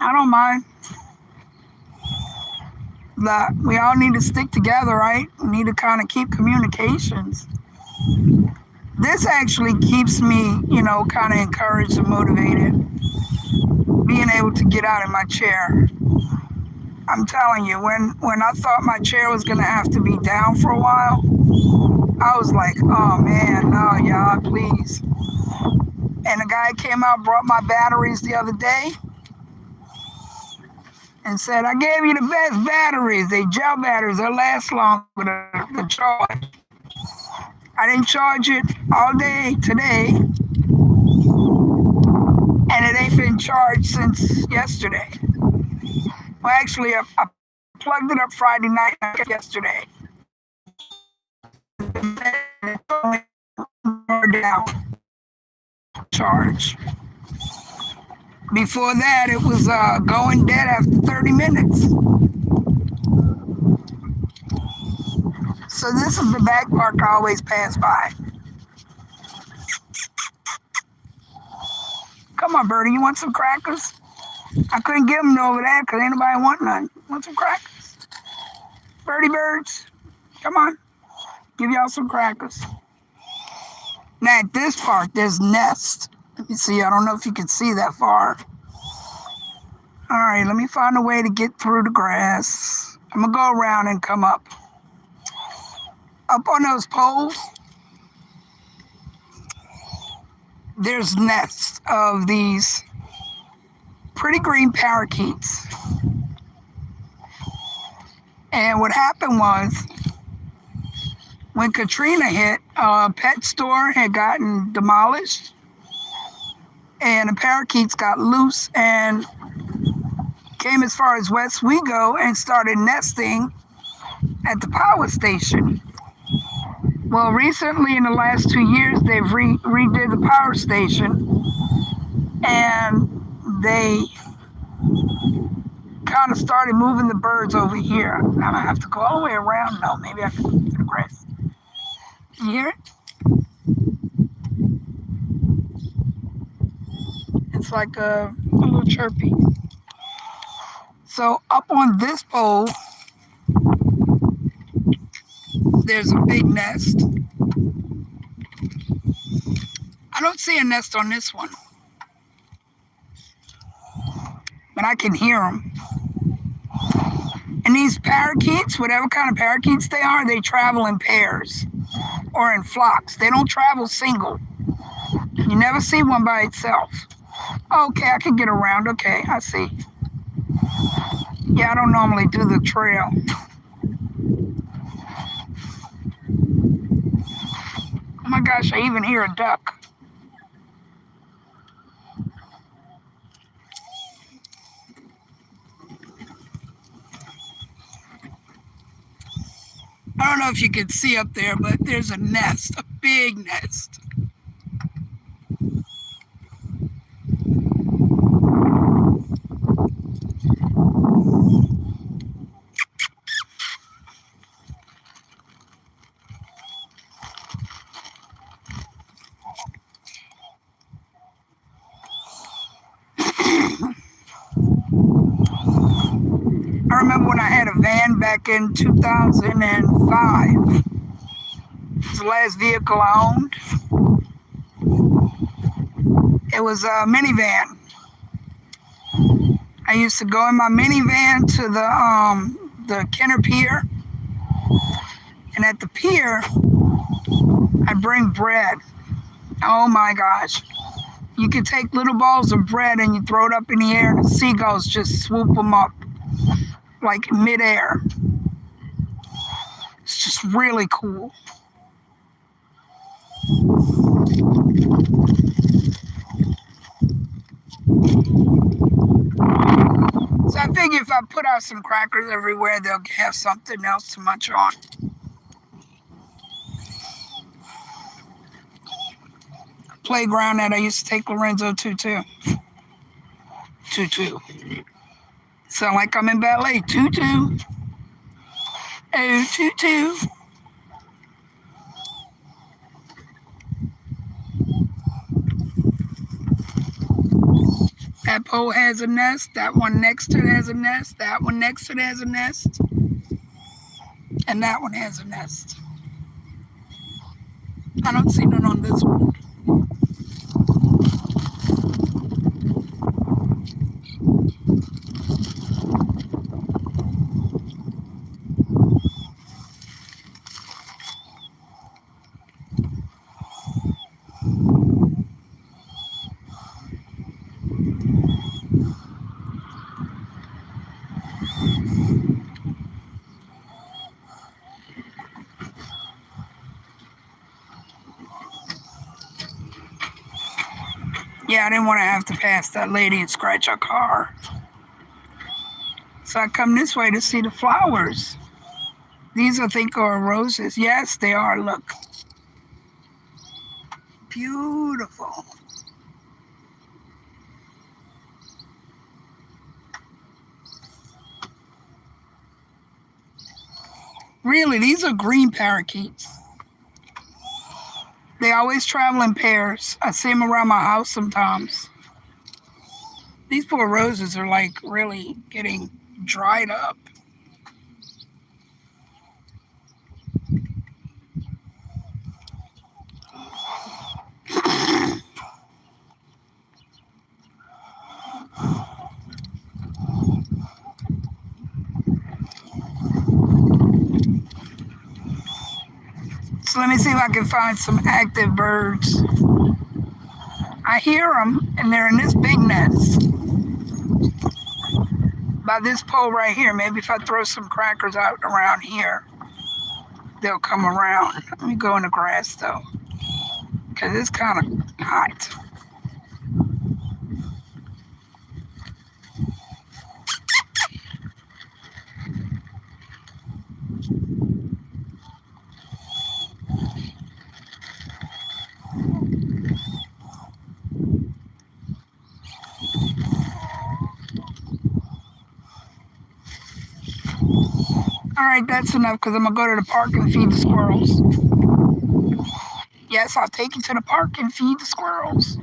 I don't mind. We all need to stick together, right? We need to kind of keep communications. This actually keeps me, kind of encouraged and motivated. Being able to get out of my chair. I'm telling you, when I thought my chair was going to have to be down for a while, I was like, oh man, no, y'all, please. And a guy came out, brought my batteries the other day, and said, I gave you the best batteries. They gel batteries, they'll last longer than the charge. I didn't charge it all day today, and it ain't been charged since yesterday. Well, actually, I plugged it up Friday night yesterday. It's only down charge. Before that, it was going dead after 30 minutes. So this is the back park I always pass by. Come on, Birdie, you want some crackers? I couldn't give them over there because ain't nobody want none. Want some crackers? Birdie birds, come on. Give y'all some crackers. Now at this park, there's nests. Let me see, I don't know if you can see that far. All right, let me find a way to get through the grass. I'm gonna go around and come up. Up on those poles, there's nests of these pretty green parakeets. And what happened was, when Katrina hit, a pet store had gotten demolished, and the parakeets got loose and came as far as Westwego and started nesting at the power station. Well, recently, in the last 2 years, they've redid the power station, and they kind of started moving the birds over here. I'm gonna have to go all the way around. No, maybe I can get to the grass. You hear it? It's like a little chirpy. So up on this pole, there's a big nest. I don't see a nest on this one, but I can hear them. And these parakeets, whatever kind of parakeets they are, they travel in pairs or in flocks. They don't travel single. You never see one by itself. Okay, I can get around. Okay, I see. Yeah, I don't normally do the trail. Oh my gosh, I even hear a duck. I don't know if you can see up there, but there's a nest, a big nest. remember when I had a van back in 2005. It was the last vehicle I owned. It was a minivan. I used to go in my minivan to the Kenner Pier, and at the pier, I'd bring bread. Oh my gosh. You could take little balls of bread and you throw it up in the air, and the seagulls just swoop them up like midair. It's just really cool. So I figure if I put out some crackers everywhere, they'll have something else to munch on. Playground that I used to take Lorenzo to too. Tutu. Sound like I'm in ballet. Tutu. Oh, tutu. That pole has a nest. That one next to it has a nest. That one next to it has a nest. And that one has a nest. I don't see none on this one. Yeah, I didn't want to have to pass that lady and scratch her car. So I come this way to see the flowers. These I think are roses. Yes, they are. Look. Beautiful. Really, these are green parakeets. They always travel in pairs. I see them around my house sometimes. These poor roses are like really getting dried up. So let me see if I can find some active birds. I hear them, and they're in this big nest. By this pole right here, maybe if I throw some crackers out around here, they'll come around. Let me go in the grass though, because it's kind of hot. All right, that's enough because I'm going to go to the park and feed the squirrels. Yes, I'll take you to the park and feed the squirrels.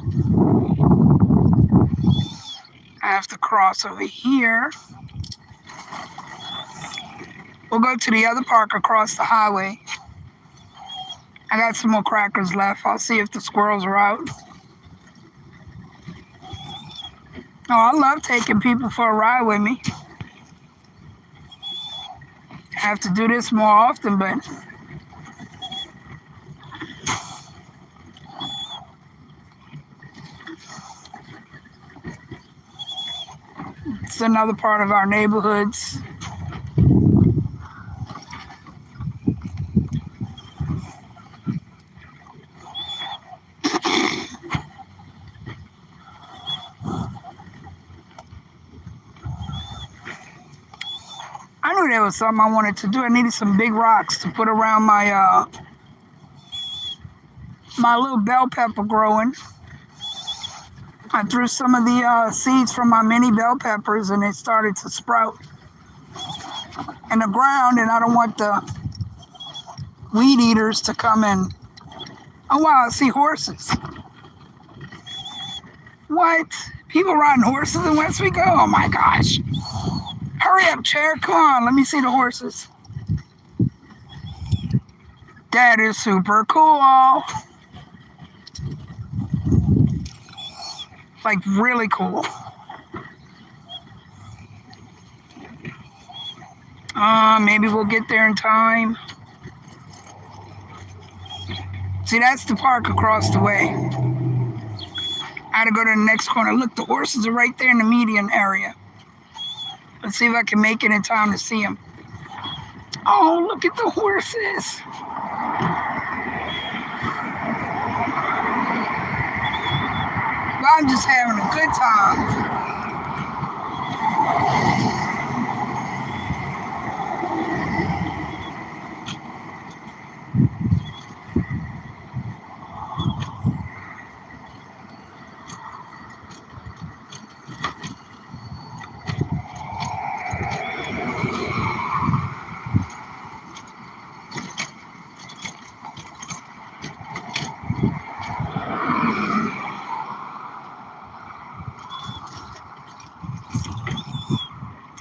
I have to cross over here. We'll go to the other park across the highway. I got some more crackers left. I'll see if the squirrels are out. Oh, I love taking people for a ride with me. I have to do this more often, but it's another part of our neighborhoods. I knew there was something I wanted to do. I needed some big rocks to put around my my little bell pepper growing. I threw some of the seeds from my mini bell peppers and they started to sprout in the ground, and I don't want the weed eaters to come in. Oh wow, I see horses. What? People riding horses in Westwego? Oh my gosh. Hurry up, chair. Come on, let me see the horses. That is super cool. Like really cool. Maybe we'll get there in time. See, that's the park across the way. I had to go to the next corner. Look, the horses are right there in the median area. Let's see if I can make it in time to see them. Oh, look at the horses. Well, I'm just having a good time.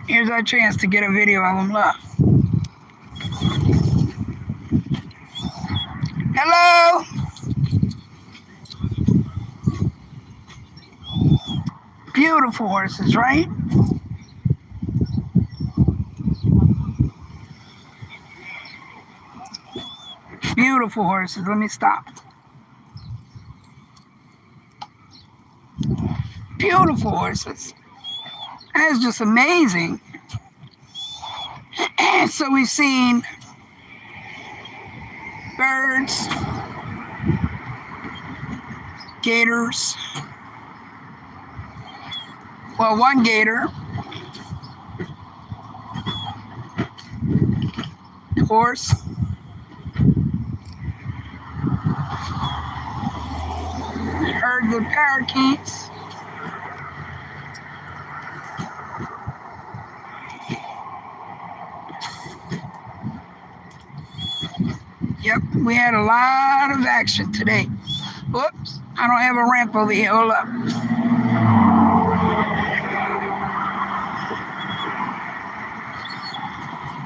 Here's our chance to get a video of them. Look. Hello. Beautiful horses, right? Beautiful horses. Let me stop. Beautiful horses. That's just amazing. So we've seen birds, gators. Well, one gator, horse, heard the parakeets. Yep, we had a lot of action today. Whoops, I don't have a ramp over here. Hold up.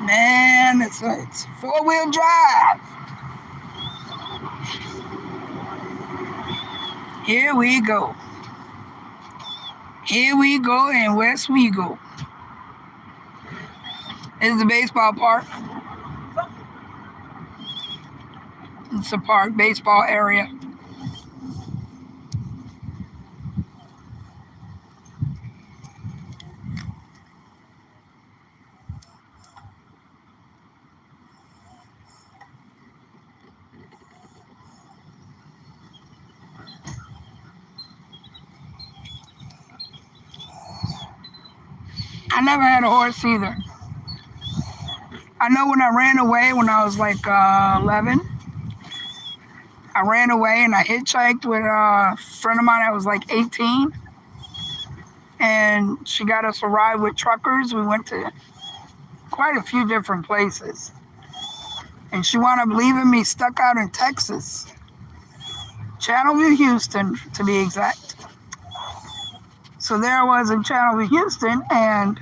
Man, it's four-wheel drive. Here we go. Here we go in Westwego. This is the baseball park. It's a park, baseball area. I never had a horse either. I know when I ran away when I was like 11, I ran away and I hitchhiked with a friend of mine that was like 18. And she got us a ride with truckers. We went to quite a few different places. And she wound up leaving me stuck out in Texas. Channelview, Houston, to be exact. So there I was in Channelview, Houston, and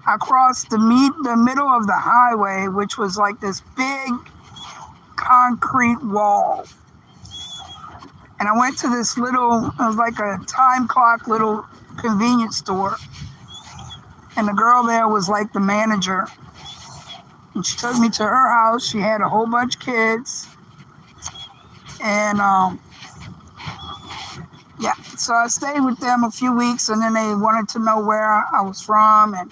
I crossed the middle of the highway, which was like this big concrete wall. And I went to this little, it was like a time clock little convenience store. And the girl there was like the manager. And she took me to her house. She had a whole bunch of kids. And yeah, so I stayed with them a few weeks, and then they wanted to know where I was from and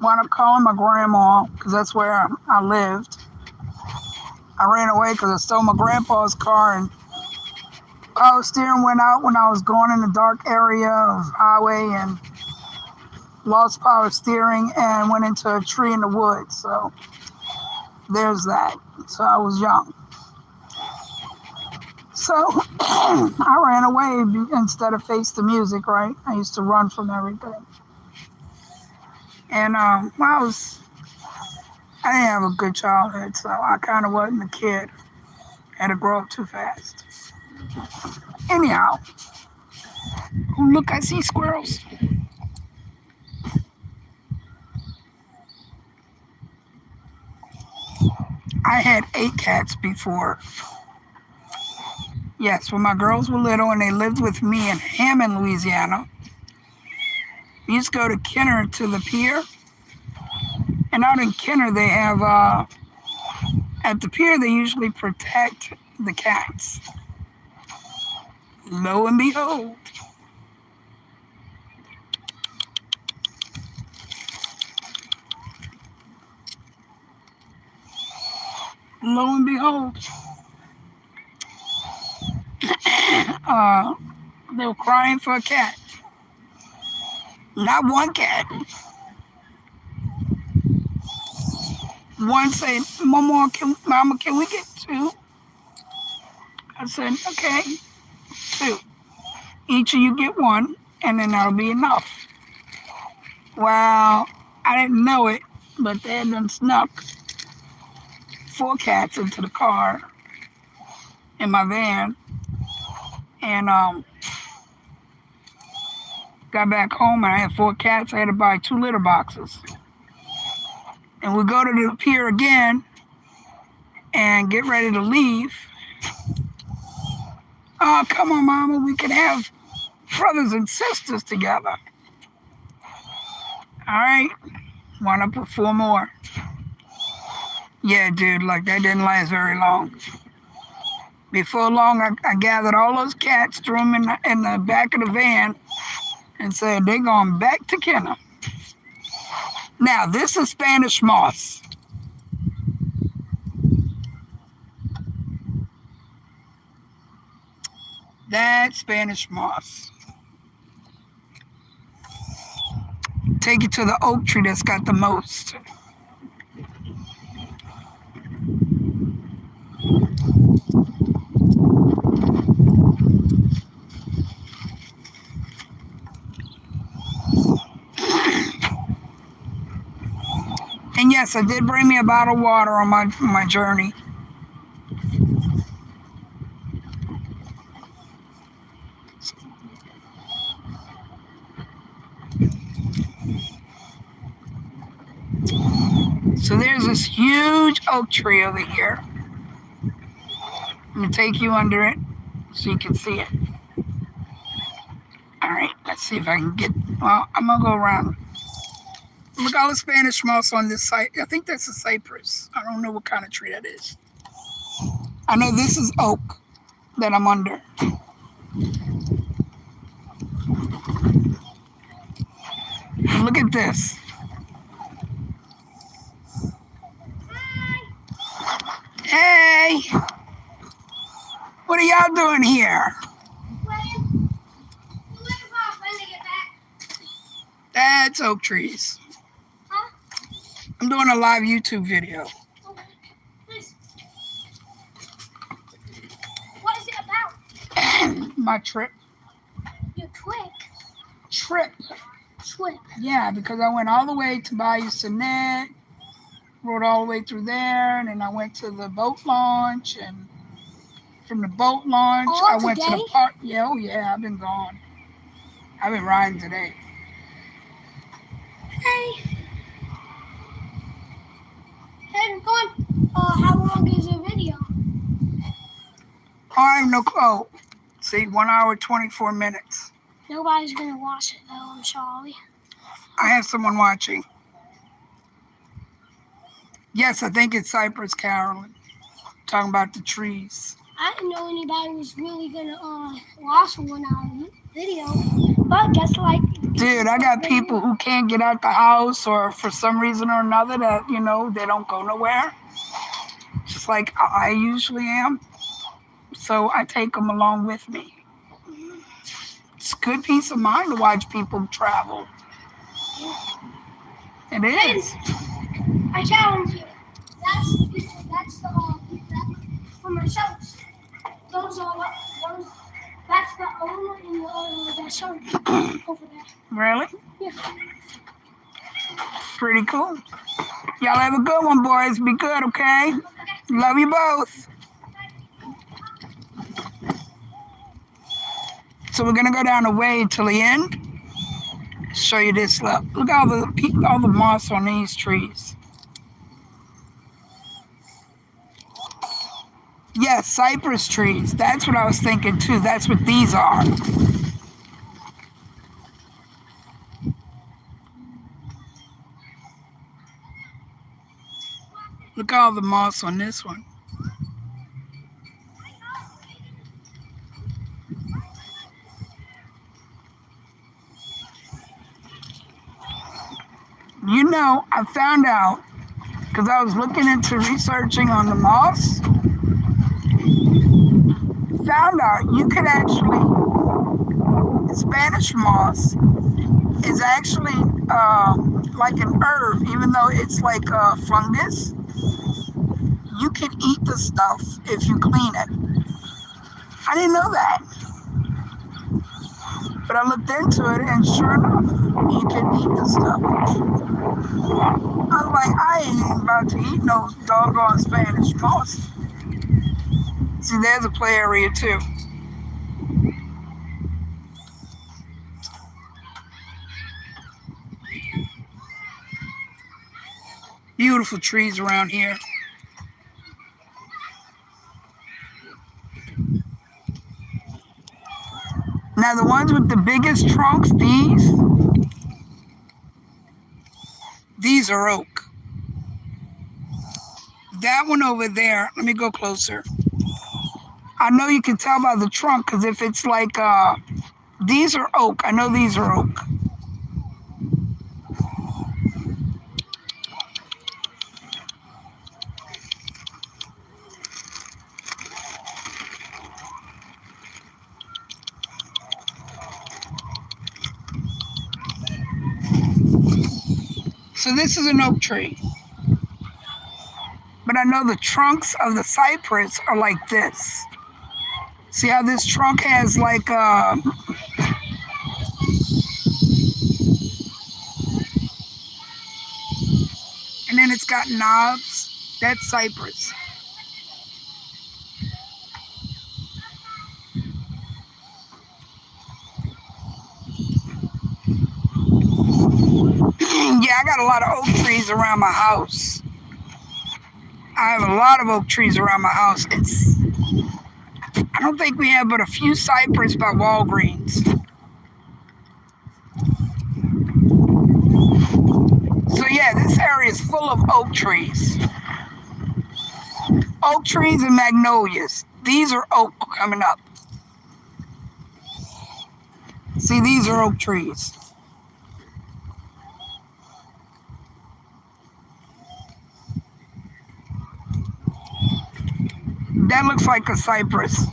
wound up calling my grandma because that's where I lived. I ran away because I stole my grandpa's car, and power steering went out when I was going in the dark area of highway and lost power steering and went into a tree in the woods. So there's that. So I was young. So I ran away instead of face the music, right? I used to run from everything. And I didn't have a good childhood, so I kind of wasn't a kid. Had to grow up too fast. Anyhow, oh, look, I see squirrels. I had 8 cats before. Yes, when my girls were little and they lived with me in Hammond, Louisiana. We used to go to Kenner to the pier. And out in Kenner, they have, at the pier, they usually protect the cats. Lo and behold. Lo and behold. They were crying for a cat. Not one cat. One said, Mama, can we get 2? I said, okay, 2. Each of you get 1, and then that'll be enough. Well, I didn't know it, but they had done snuck 4 cats into the car in my van, and got back home and I had 4 cats. I had to buy 2 litter boxes. And we go to the pier again and get ready to leave. Oh, come on, Mama, we can have brothers and sisters together. All right, want to put 4 more. Yeah, dude, like that didn't last very long. Before long, I gathered all those cats, threw them in the back of the van, and said, they're going back to Kenner. Now, this is Spanish moss. That's Spanish moss. Take it to the oak tree that's got the most. And yes, I did bring me a bottle of water on my journey. So there's this huge oak tree over here. I'm going to take you under it so you can see it. All right, let's see if I can get, well, I'm going to go around. Look, all the Spanish moss on this side. I think that's a cypress. I don't know what kind of tree that is. I know this is oak that I'm under. Look at this. Hey! What are y'all doing here? That's oak trees. Huh? I'm doing a live YouTube video. Okay. Please. What is it about? My trip. Your twig. Trip. Twig. Yeah, because I went all the way to Bayou Segnette, rode all the way through there, and then I went to the boat launch, and from the boat launch, All I went to today? the park. Yeah, oh yeah, I've been gone. I've been riding today. Hey. Hey, I'm going. How long is your video? Oh, I have no clue. See, 1 hour, 24 minutes. Nobody's gonna watch it though, I'm sorry. I have someone watching. Yes, I think it's Cypress, Carolyn. Talking about the trees. I didn't know anybody was really gonna watch a 1 hour video, but guess like. Dude, I got people who can't get out the house or for some reason or another that, they don't go nowhere. Just like I usually am. So I take them along with me. It's good peace of mind to watch people travel. It is. I challenge you. That's the for myself. Those are those. That's the owner in the that shirt over there. Really? Yeah. Pretty cool. Y'all have a good one, boys. Be good, okay? Love you both. So we're gonna go down the way till the end. Show you this. Look all the moss on these trees. Yes, cypress trees. That's what I was thinking too. That's what these are. Look at all the moss on this one. You know, I found out because I was looking into researching on the moss. Found out you could actually, Spanish moss is actually like an herb, even though it's like a fungus. You can eat the stuff if you clean it. I didn't know that. But I looked into it, and sure enough, you can eat the stuff. I was like, I ain't even about to eat no doggone Spanish moss. See, there's a play area too. Beautiful trees around here. Now the ones with the biggest trunks, these are oak. That one over there, let me go closer. I know you can tell by the trunk because if it's like, these are oak. I know these are oak. So this is an oak tree. But I know the trunks of the cypress are like this. See how this trunk has like and then it's got knobs. That's cypress. Yeah, I got a lot of oak trees around my house. I have a lot of oak trees around my house. I don't think we have but a few cypress by Walgreens. So yeah, this area is full of oak trees. Oak trees and magnolias. These are oak coming up. See, these are oak trees. That looks like a cypress.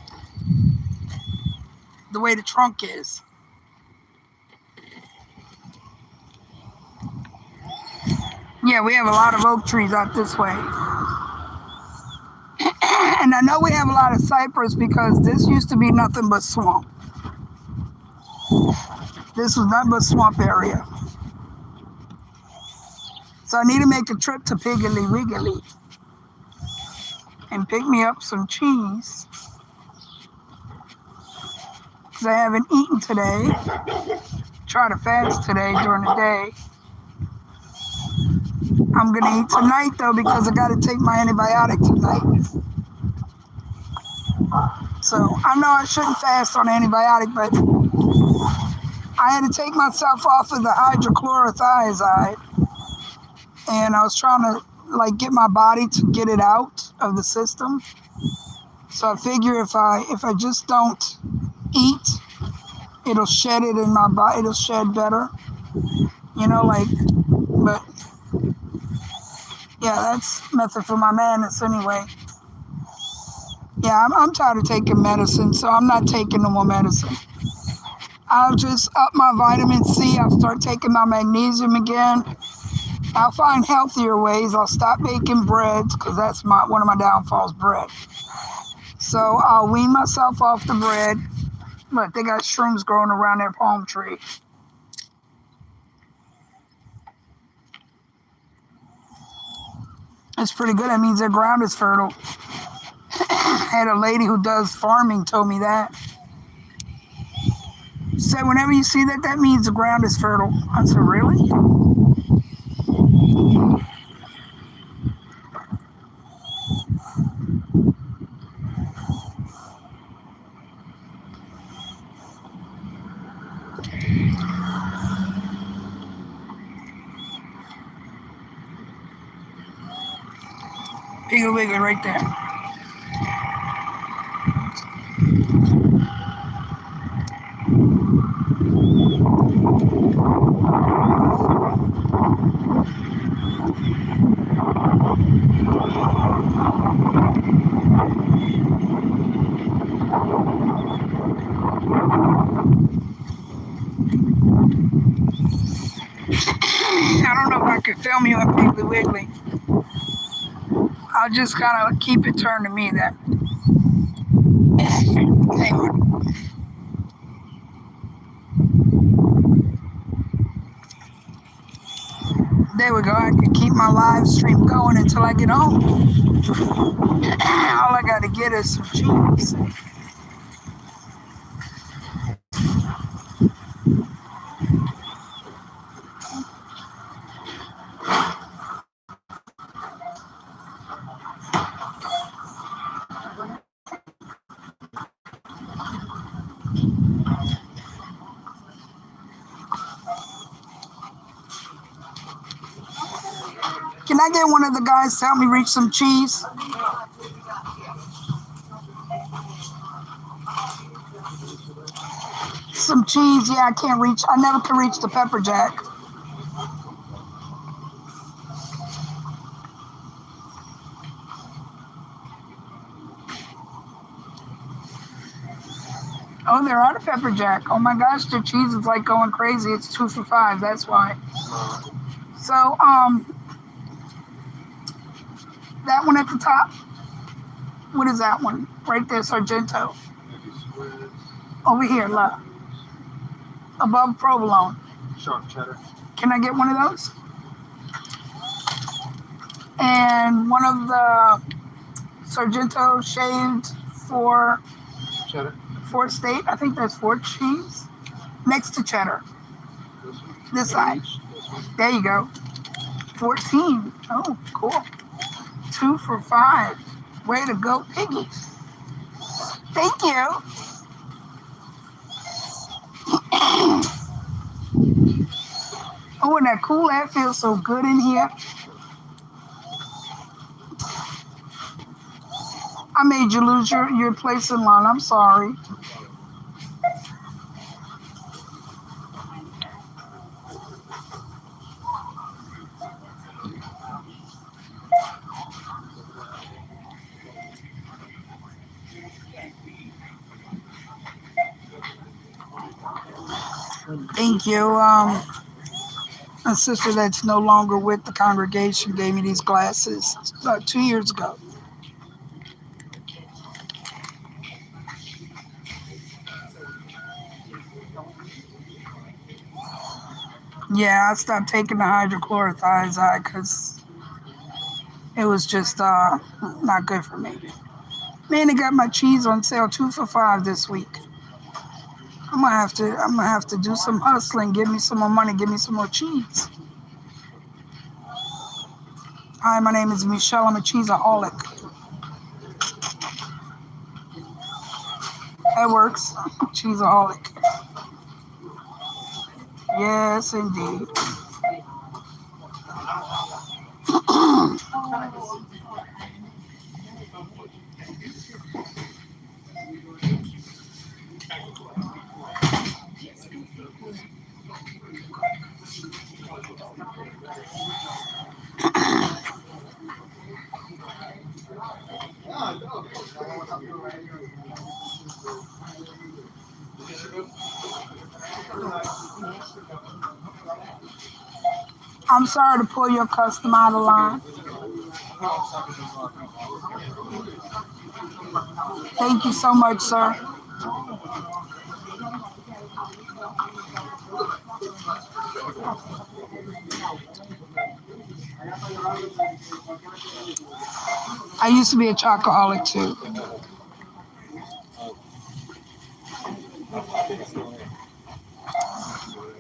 The way the trunk is. Yeah, we have a lot of oak trees out this way. And I know we have a lot of cypress because this used to be nothing but swamp. This was nothing but swamp area. So I need to make a trip to Piggly Wiggly and pick me up some cheese. Because I haven't eaten today. Try to fast today during the day. I'm going to eat tonight though because I got to take my antibiotic tonight. So I know I shouldn't fast on antibiotic, but I had to take myself off of the hydrochlorothiazide. And I was trying to like get my body to get it out of the system. So I figure if I just don't eat, it'll shed it in my body. It'll shed better, you know, like. But yeah, that's method for my madness anyway. Yeah, I'm tired of taking medicine, so I'm not taking no more medicine. I'll just up my vitamin C. I'll start taking my magnesium again. I'll find healthier ways. I'll stop making breads because that's one of my downfalls, bread. So I'll wean myself off the bread. Look, they got shrooms growing around their palm tree. That's pretty good. That means their ground is fertile. I had a lady who does farming told me that. She said, whenever you see that, that means the ground is fertile. I said, really? Piggly Wiggly right there. I don't know if I could film you at Piggly Wiggly. I'll just kind of keep it turned to me then. Hang on. There we go. I can keep my live stream going until I get home. All I got to get is some cheese. Can I get one of the guys to help me reach some cheese? Some cheese. Yeah, I can't reach. I never can reach the pepper jack. Oh, they're out of pepper jack. Oh my gosh, the cheese is like going crazy. It's 2 for $5. That's why. So, that one at the top. What is that one? Right there, Sargento. Over here, look. Above provolone. Sharp cheddar. Can I get one of those? And one of the Sargento shaved for Cheddar. Fort State. I think that's Fort cheese. Next to cheddar. This side. There you go. 14. Oh, cool. 2 for $5. Way to go, Piggy. Thank you. Oh, and that cool air feels so good in here. I made you lose your place in line. I'm sorry. Thank you. A sister that's no longer with the congregation gave me these glasses about 2 years ago. Yeah, I stopped taking the hydrochlorothiazide because it was just not good for me. Man, they got my cheese on sale 2 for $5 this week. I'm gonna have to do some hustling, give me some more money, give me some more cheese. Hi, my name is Michelle. I'm a cheeseaholic. That works. Cheeseaholic. Yes, indeed. I'm sorry to pull your customer out of line. Thank you so much, sir. I used to be a chocoholic too.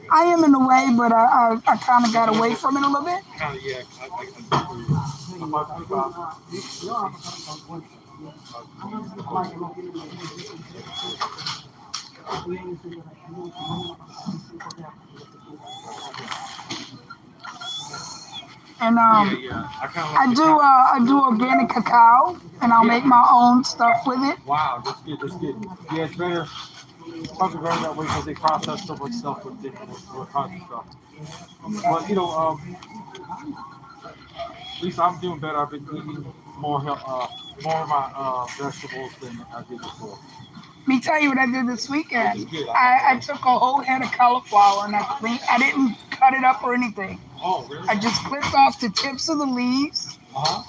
I am in a way, but I kind of got away from it a little bit. And Yeah. I kind of I do organic cacao, and I'll make my own stuff with it. Wow, that's good. That's good. Yeah, it's better. Probably better that way because they process so much stuff with different with kinds of stuff. But at least I'm doing better. I've been eating more of my vegetables than I did before. Let me tell you what I did this Which is weekend. good. I took a whole head of cauliflower and I didn't cut it up or anything. Oh, really? I just clipped off the tips of the leaves. Uh-huh.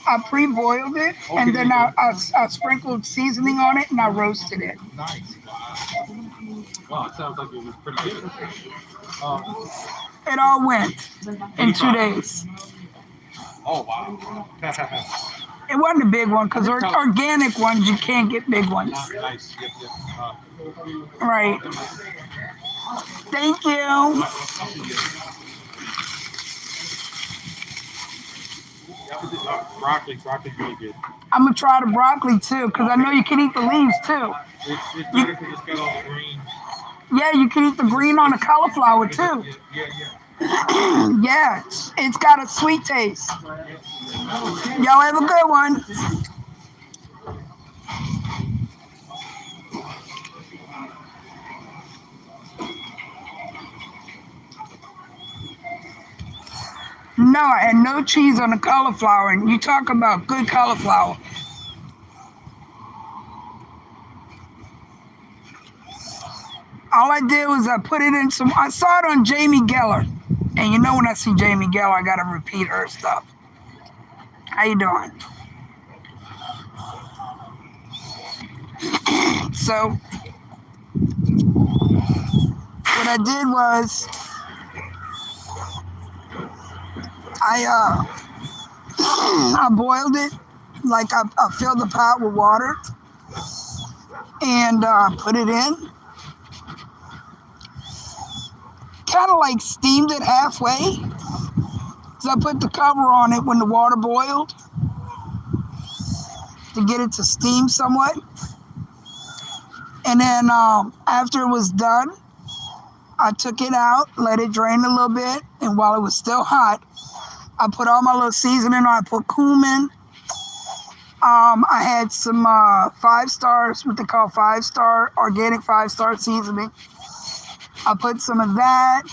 I pre-boiled it, and then I sprinkled seasoning on it, and I roasted it. Nice. Wow, it sounds like it was pretty good. It all went in 2 days. Oh, wow. It wasn't a big one because organic ones you can't get big ones. Nice. Yep. Right. Thank you. Broccoli's really good. I'm gonna try the broccoli too because I know you can eat the leaves too. It's better because it's got all the green. Yeah, you can eat the green on the cauliflower too. Yeah. Yeah, it's got a sweet taste. Y'all have a good one. No, I had no cheese on the cauliflower, and you talk about good cauliflower. All I did was I put it in some, I saw it on Jamie Geller. And you know when I see Jamie Geller, I gotta repeat her stuff. How you doing? So, what I did was, I boiled it, like I filled the pot with water, and put it in. Kind of like steamed it halfway. So I put the cover on it when the water boiled to get it to steam somewhat. And then after it was done, I took it out, let it drain a little bit, and while it was still hot, I put all my little seasoning on. I put cumin. I had some 5 stars, what they call 5-star, organic 5-star seasoning. I put some of that.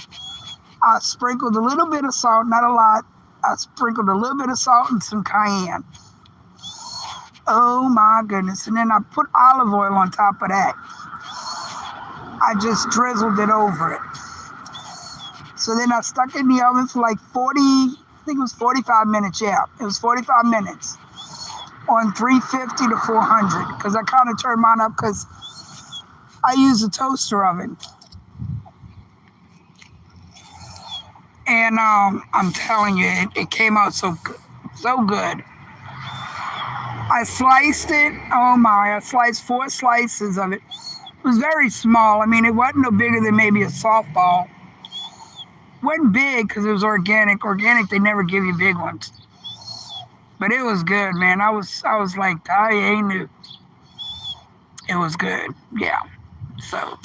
I sprinkled a little bit of salt, not a lot. I sprinkled a little bit of salt and some cayenne. Oh my goodness. And then I put olive oil on top of that. I just drizzled it over it. So then I stuck it in the oven for like 45 minutes. Yeah, it was 45 minutes on 350 to 400 because I kind of turned mine up because I use a toaster oven. And I'm telling you, it came out so good. I sliced it. Oh my, I sliced 4 slices of it. It was very small. I mean, it wasn't no bigger than maybe a softball. It wasn't big because it was organic. Organic, they never give you big ones. But it was good, man. I was like, I ain't new. It was good, yeah. So,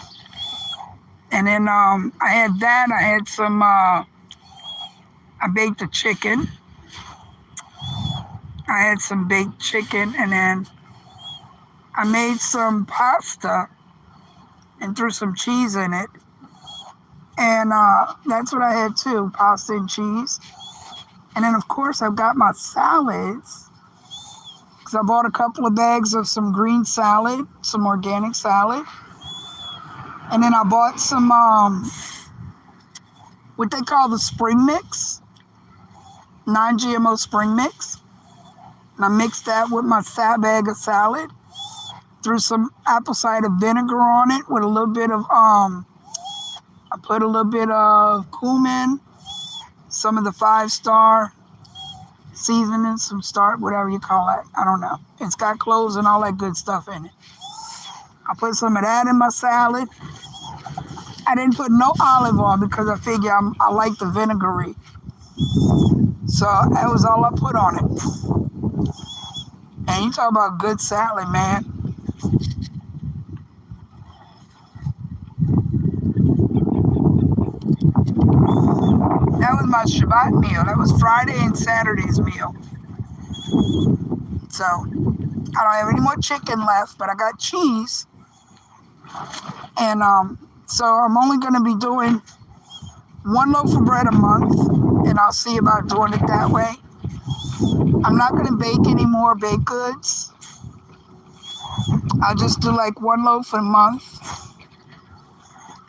and then I had that. I had some, I baked the chicken. I had some baked chicken, and then I made some pasta and threw some cheese in it. And that's what I had too, pasta and cheese. And then, of course, I've got my salads. Because I bought a couple of bags of some green salad, some organic salad. And then I bought some, what they call the spring mix, non-GMO spring mix. And I mixed that with my bag of salad. Threw some apple cider vinegar on it with a little bit of, I put a little bit of cumin, some of the 5-star seasoning, some star, whatever you call it. I don't know. It's got cloves and all that good stuff in it. I put some of that in my salad. I didn't put no olive oil because I figure I like the vinegary. So that was all I put on it. And you talk about good salad, man. That was my Shabbat meal. That was Friday and Saturday's meal. So I don't have any more chicken left, but I got cheese. And so I'm only going to be doing one loaf of bread a month, and I'll see about doing it that way. I'm not going to bake any more baked goods. I'll just do like one loaf a month.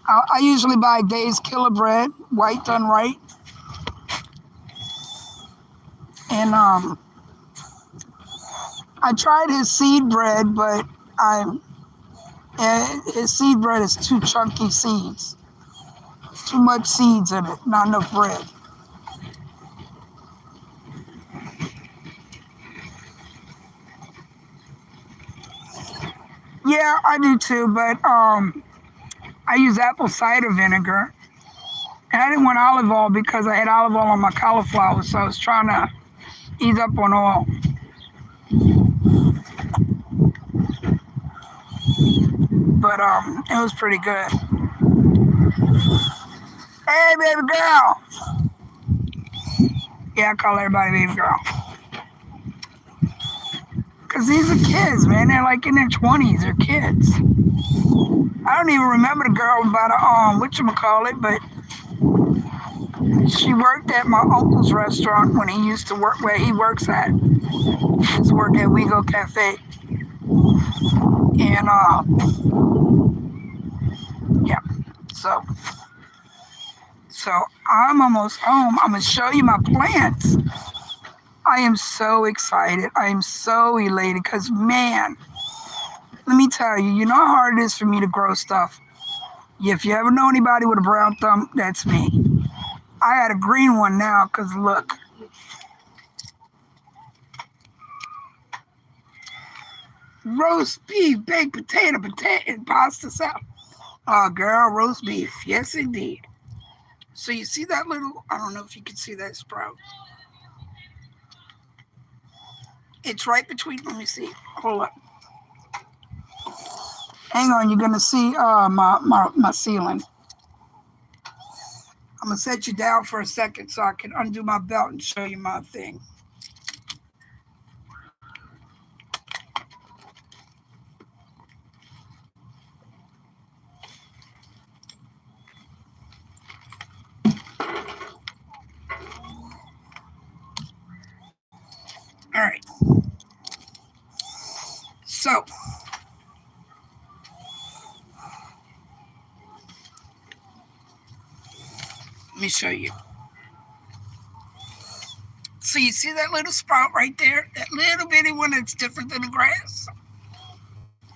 I usually buy Dave's Killer Bread, white done right. And I tried his seed bread, but his seed bread is too chunky seeds. Too much seeds in it, not enough bread. Yeah, I do too, but I use apple cider vinegar. And I didn't want olive oil because I had olive oil on my cauliflower, so I was trying to ease up on oil. But it was pretty good. Hey, baby girl. Yeah, I call everybody baby girl. Because these are kids, man. They're like in their 20s. They're kids. I don't even remember the girl by the, whatchamacallit, but she worked at my uncle's restaurant when he used to work where he works at. He used to work at Westwego Cafe. And, yeah. So I'm almost home. I'm going to show you my plants. I am so excited. I am so elated because, man, let me tell you, you know how hard it is for me to grow stuff. If you ever know anybody with a brown thumb, that's me. I got a green one now because, look. Roast beef, baked potato, and pasta salad. Oh, girl, roast beef. Yes, indeed. So you see that little, I don't know if you can see that sprout. It's right between, let me see. Hold up. Hang on, you're going to see my ceiling. I'm going to set you down for a second so I can undo my belt and show you my thing. All right. So, let me show you. So you see that little sprout right there? That little bitty one that's different than the grass?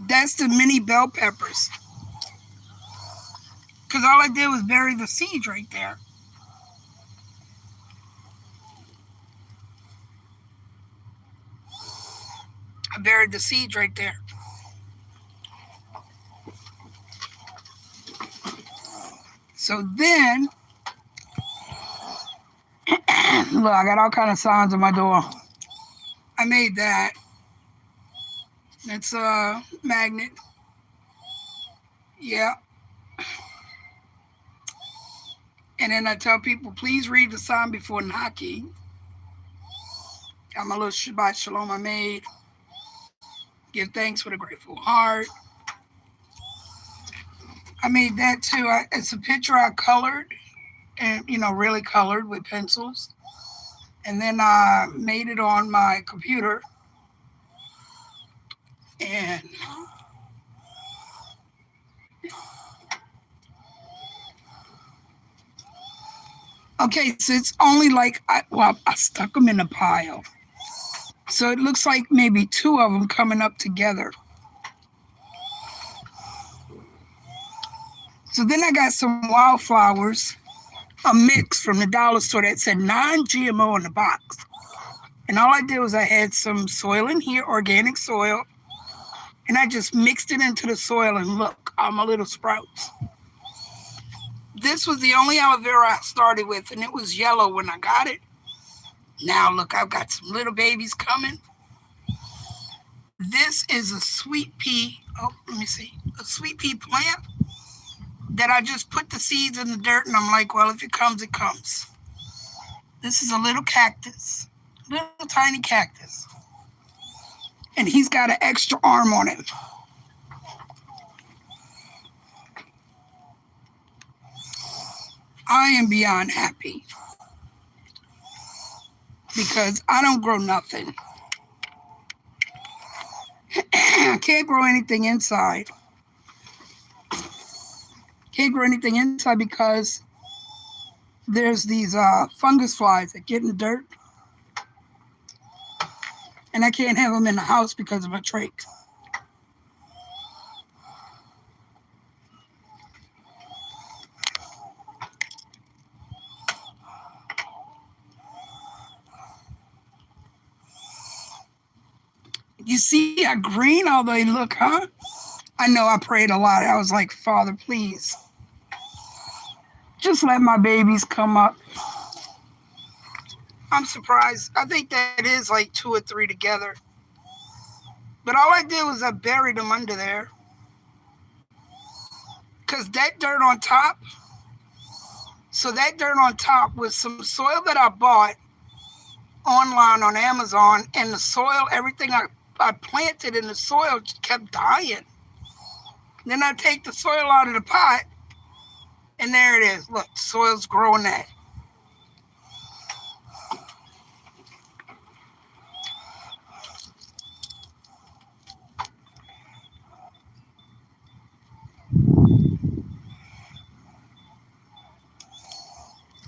That's the mini bell peppers. Because all I did was bury the seeds right there. I buried the seeds right there. So then, look, I got all kind of signs on my door. I made that. That's a magnet. Yeah. And then I tell people, please read the sign before knocking. Got my little Shabbat Shalom I made. Give thanks with a grateful heart. I made that too. It's a picture I colored, and really colored with pencils. And then I made it on my computer. And okay, so it's only like, I stuck them in a pile. So it looks like maybe two of them coming up together. So then I got some wildflowers, a mix from the dollar store that said non-GMO in the box. And all I did was I had some soil in here, organic soil, and I just mixed it into the soil, and look, all my little sprouts. This was the only aloe vera I started with, and it was yellow when I got it. Now look, I've got some little babies coming. This is a sweet pea, let me see, a sweet pea plant that I just put the seeds in the dirt, and I'm like, well, if it comes, it comes. This is a little cactus, little tiny cactus. And he's got an extra arm on it. I am beyond happy because I don't grow nothing. I can't grow anything inside. Can't grow anything inside because there's these fungus flies that get in the dirt. And I can't have them in the house because of a trach. You see how green all they look, huh? I know I prayed a lot. I was like, Father, please, just let my babies come up. I'm surprised. I think that is like 2 or 3 together. But all I did was I buried them under there. Because that dirt on top, so that dirt on top was some soil that I bought online on Amazon, and the soil, everything I planted in the soil kept dying. Then I take the soil out of the pot, and there it is. Look, the soil's growing that.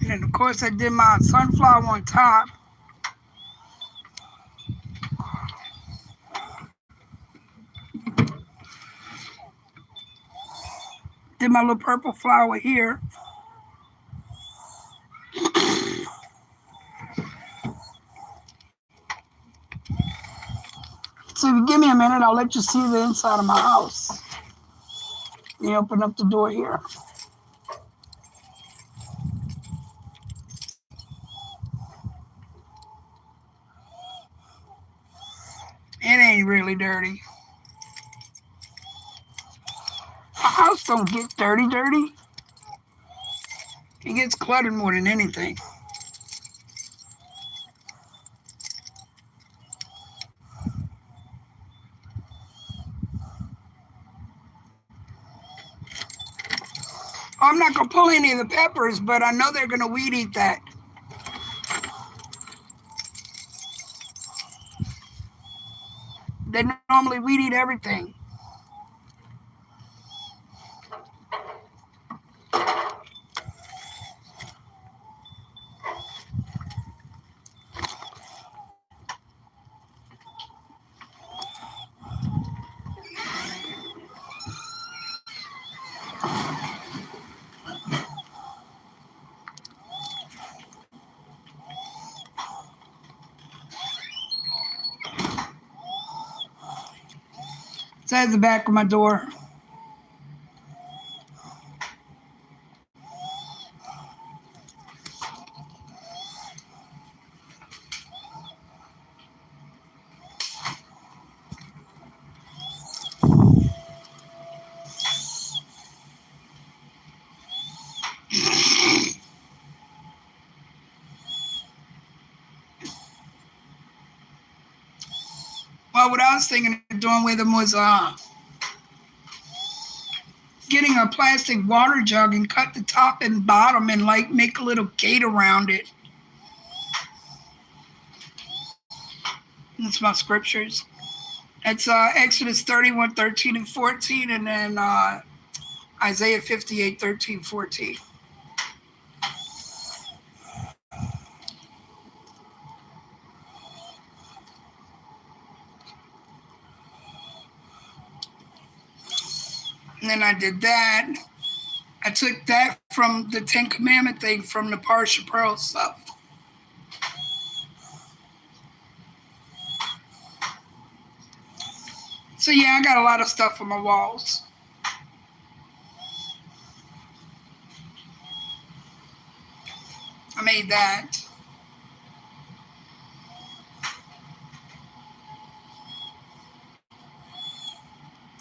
And then, of course, I did my sunflower on top. Did my little purple flower here. So if you give me a minute, I'll let you see the inside of my house. You open up the door here. It ain't really dirty. My house don't get dirty. It gets cluttered more than anything. I'm not going to pull any of the peppers, but I know they're going to weed eat that. They normally weed eat everything. So that's the back of my door. Well, what I was thinking of doing with them was getting a plastic water jug and cut the top and bottom and like make a little gate around it. That's my scriptures. It's Exodus 31, 13, and 14, and then Isaiah 58, 13, 14. And then I did that. I took that from the 10 Commandment thing from the Parsha Pearl stuff. So yeah, I got a lot of stuff on my walls. I made that.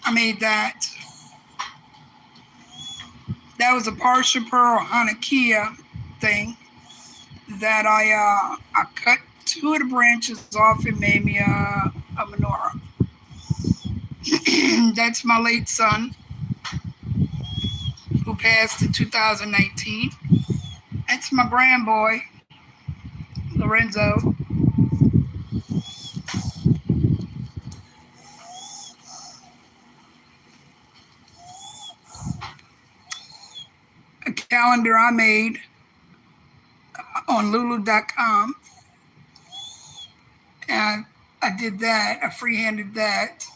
I made that. That was a Parsha Pearl Hanukkah thing. that I cut two of the branches off and made me a menorah. That's my late son who passed in 2019. That's my grandboy, Lorenzo. A calendar I made on lulu.com. And I did that, I freehanded that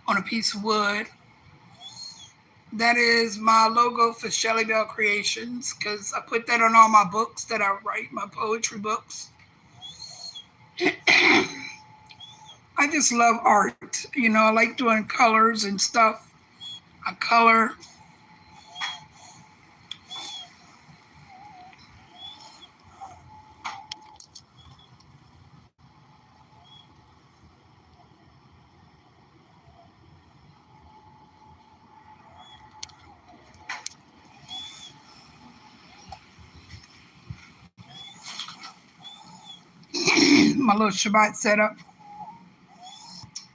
on a piece of wood. That is my logo for Shelly Creations, because I put that on all my books that I write, my poetry books. I just love art. You know, I like doing colors and stuff. I color. My little Shabbat setup.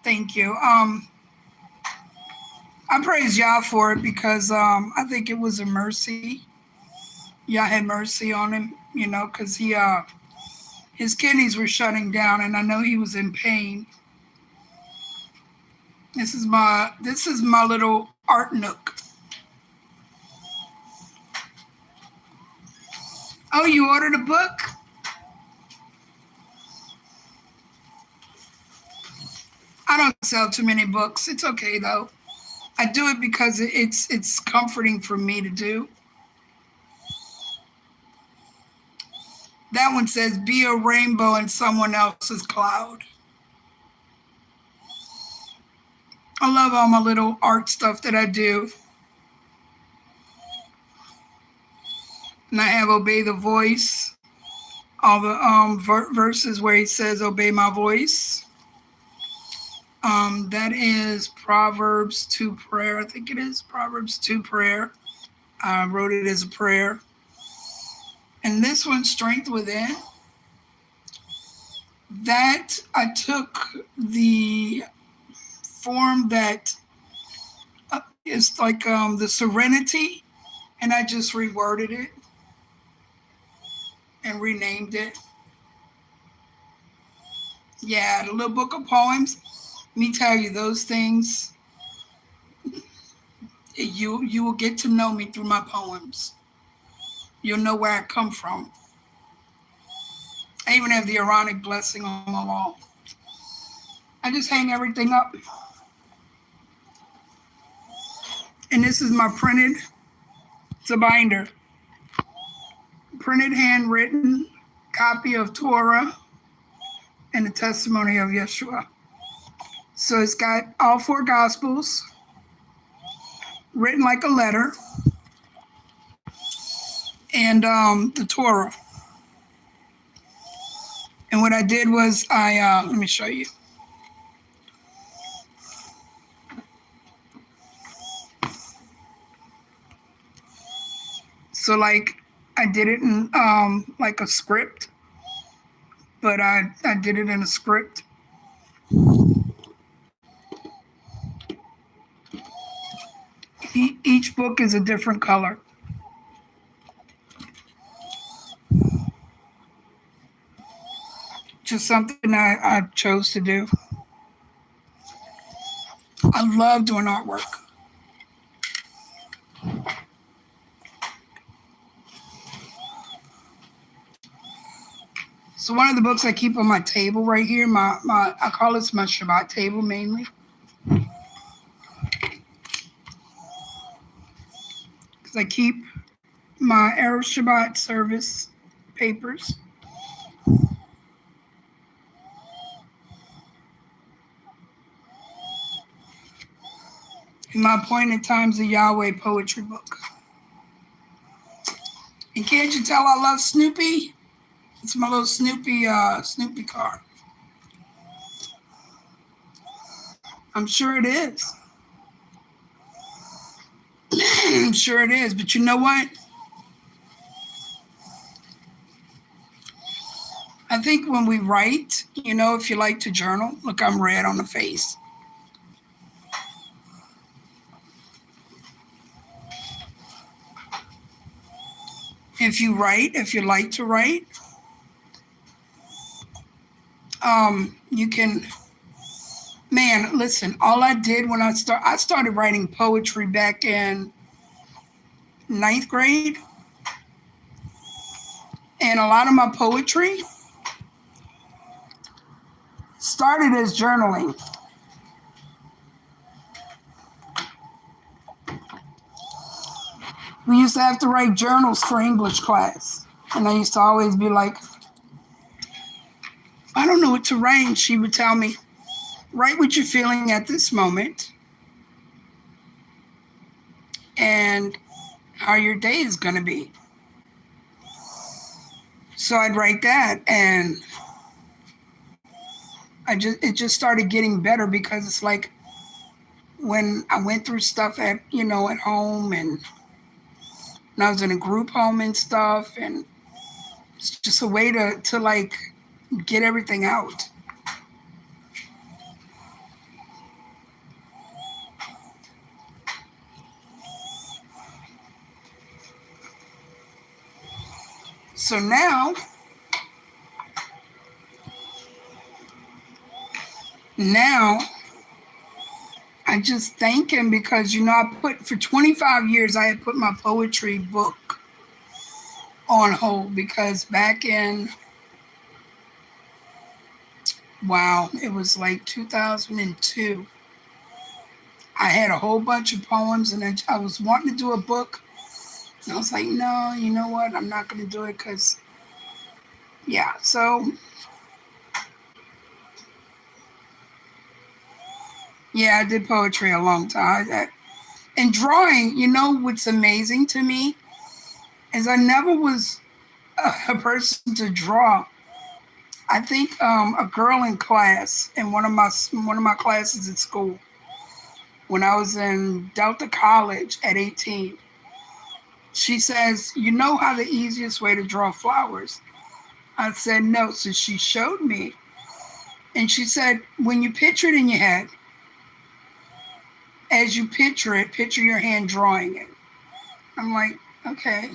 Thank you. I praise Yah for it because I think it was a mercy. Yah had mercy on him, you know, because his kidneys were shutting down, and I know he was in pain. This is my little art nook. Oh, you ordered a book? I don't sell too many books. It's okay though. I do it because it's comforting for me to do. That one says, "Be a rainbow in someone else's cloud." I love all my little art stuff that I do. And I have Obey the Voice, all the verses where he says, "Obey my voice." That is Proverbs 2 prayer. I think it is Proverbs 2 prayer. I wrote it as a prayer. And this one, Strength Within, that I took the form that is like the Serenity, and I just reworded it and renamed it. Yeah, the little book of poems. Let me tell you, those things, you will get to know me through my poems. You'll know where I come from. I even have the Aaronic blessing on my wall. I just hang everything up. And this is my printed, it's a binder. Printed, handwritten copy of Torah and the testimony of Yeshua. So it's got all four Gospels, written like a letter, and the Torah. And what I did was let me show you. So like I did it in like a script, but I did it in a script. Each book is a different color. Just something I chose to do. I love doing artwork. So one of the books I keep on my table right here, I call this my Shabbat table mainly. Because I keep my Erev Shabbat service papers. In my Appointed Times of Yahweh poetry book. And can't you tell I love Snoopy? It's my little Snoopy car. I'm sure it is. I'm sure it is. But you know what? think when we write, if you like to journal, look, I'm red on the face. If you write, if you like to write, you can, man, listen, all I did when I started writing poetry back in ninth grade. And a lot of my poetry started as journaling. We used to have to write journals for English class. And I used to always be like, I don't know what to write. And she would tell me, write what you're feeling at this moment and how your day is going to be. So I'd write that, and it just started getting better, because it's like when I went through stuff at home, and I was in a group home and stuff, and it's just a way to like get everything out. So now I just thank him, because for 25 years I had put my poetry book on hold, because back in, it was like 2002, I had a whole bunch of poems, and I was wanting to do a book, and I was like, no, you know what, I'm not going to do it, because so I did poetry a long time. And drawing, what's amazing to me is I never was a person to draw. I think a girl in class, in one of my classes at school, when I was in Delta College at 18, she says, you know how the easiest way to draw flowers? I said, no. So she showed me, and she said, when you picture it in your head, as you picture it, picture your hand drawing it. I'm like, okay.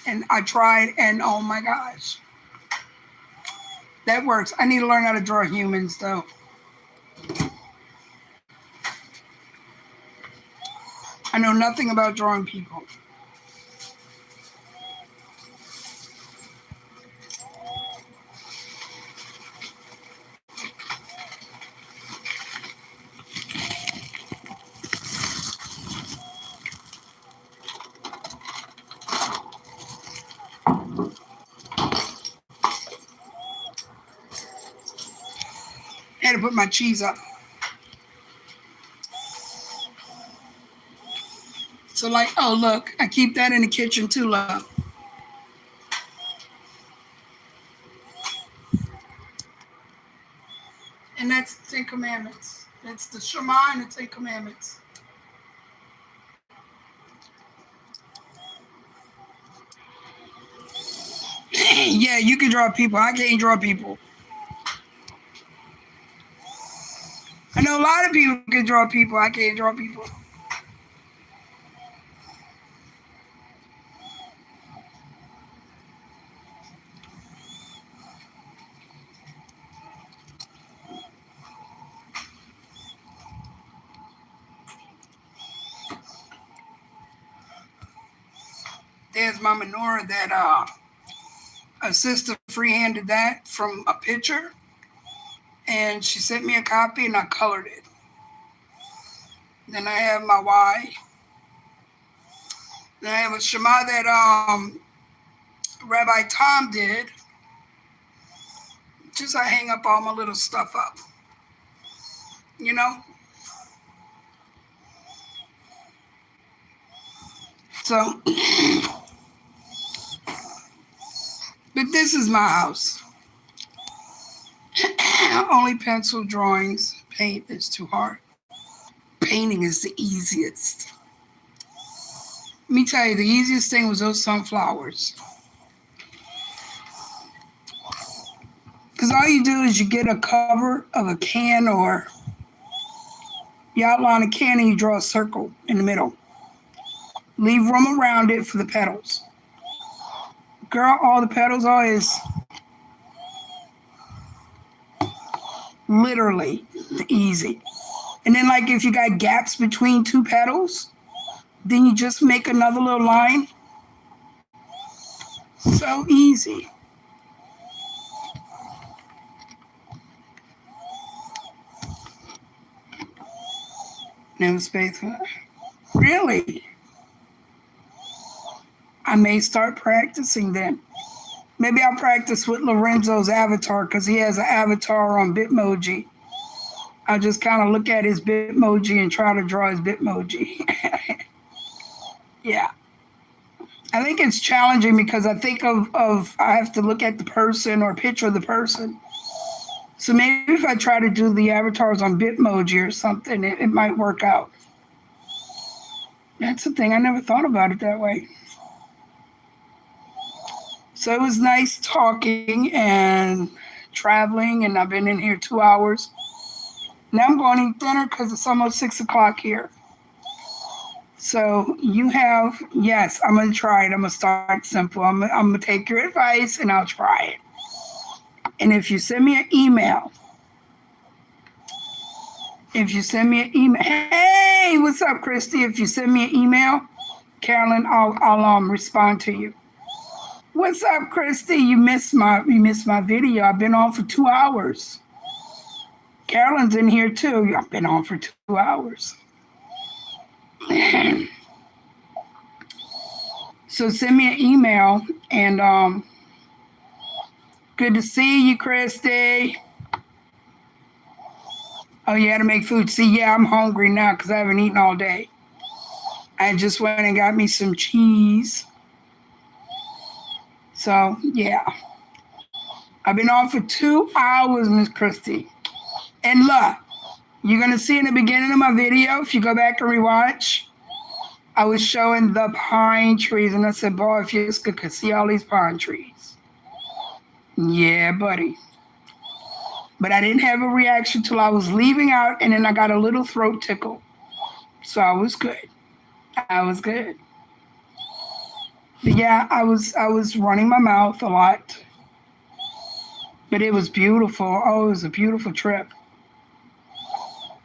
And I tried, and oh my gosh, that works. I need to learn how to draw humans, though. I know nothing about drawing people. I had to put my cheese up. So like, oh look, I keep that in the kitchen too, love. And that's the 10 Commandments. That's the Shema and the 10 Commandments. Yeah, you can draw people. I can't draw people. I know a lot of people can draw people. I can't draw people. There's my menorah that a sister freehanded that from a picture, and she sent me a copy, and I colored it. Then I have my Y. Then I have a Shema that Rabbi Tom did. Just I hang up all my little stuff up. So, but this is my house. Only pencil drawings. Paint is too hard. Painting is the easiest. Let me tell you, the easiest thing was those sunflowers. Because all you do is you get a cover of a can, or you outline a can and you draw a circle in the middle. Leave room around it for the petals. Girl, all the petals are is literally easy. And then like if you got gaps between two petals, then you just make another little line. So easy. Never space for really. I may start practicing then. Maybe I'll practice with Lorenzo's avatar because he has an avatar on Bitmoji. I'll just kind of look at his Bitmoji and try to draw his Bitmoji. Yeah. I think it's challenging because I think of I have to look at the person or picture of the person. So maybe if I try to do the avatars on Bitmoji or something, it might work out. That's the thing. I never thought about it that way. So it was nice talking and traveling, and I've been in here 2 hours. Now I'm going to eat dinner because it's almost 6 o'clock here. So you have, yes, I'm going to try it. I'm going to start simple. I'm going to take your advice and I'll try it. And if you send me an email, hey, what's up, Christy? If you send me an email, Carolyn, I'll respond to you. What's up, Christy? You missed my video. I've been on for 2 hours. Carolyn's in here too. I've been on for 2 hours. So send me an email, and good to see you, Christy. Oh, you had to make food. See, yeah, I'm hungry now because I haven't eaten all day. I just went and got me some cheese. So, yeah. I've been on for 2 hours, Miss Christy. And look, you're going to see in the beginning of my video, if you go back and rewatch, I was showing the pine trees. And I said, boy, if you just could see all these pine trees. Yeah, buddy. But I didn't have a reaction till I was leaving out, and then I got a little throat tickle. So I was good. But yeah, I was running my mouth a lot. But it was beautiful. Oh, it was a beautiful trip.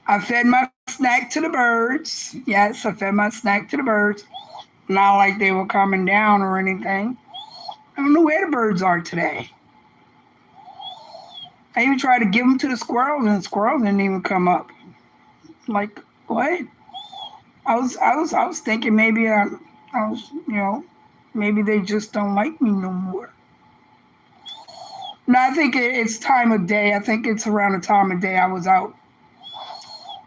I fed my snack to the birds. Yes, I fed my snack to the birds. Not like they were coming down or anything. I don't know where the birds are today. I even tried to give them to the squirrels, and the squirrels didn't even come up. Like, what? I was thinking maybe maybe they just don't like me no more. No, I think it's time of day. I think it's around the time of day I was out.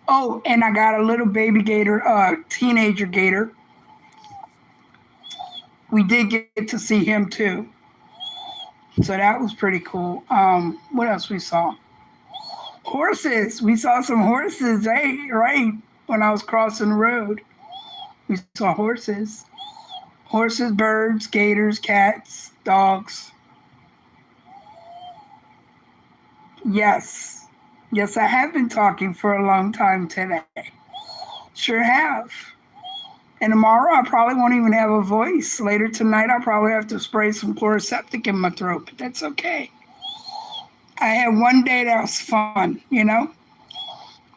Oh, and I got a little baby gator, teenager gator. We did get to see him too. So that was pretty cool. What else we saw? Horses. We saw some horses, right? When I was crossing the road. We saw horses. Horses, birds, gators, cats, dogs. Yes. Yes, I have been talking for a long time today. Sure have. And tomorrow I probably won't even have a voice. Later tonight I'll probably have to spray some chloroseptic in my throat, but that's okay. I had one day that was fun,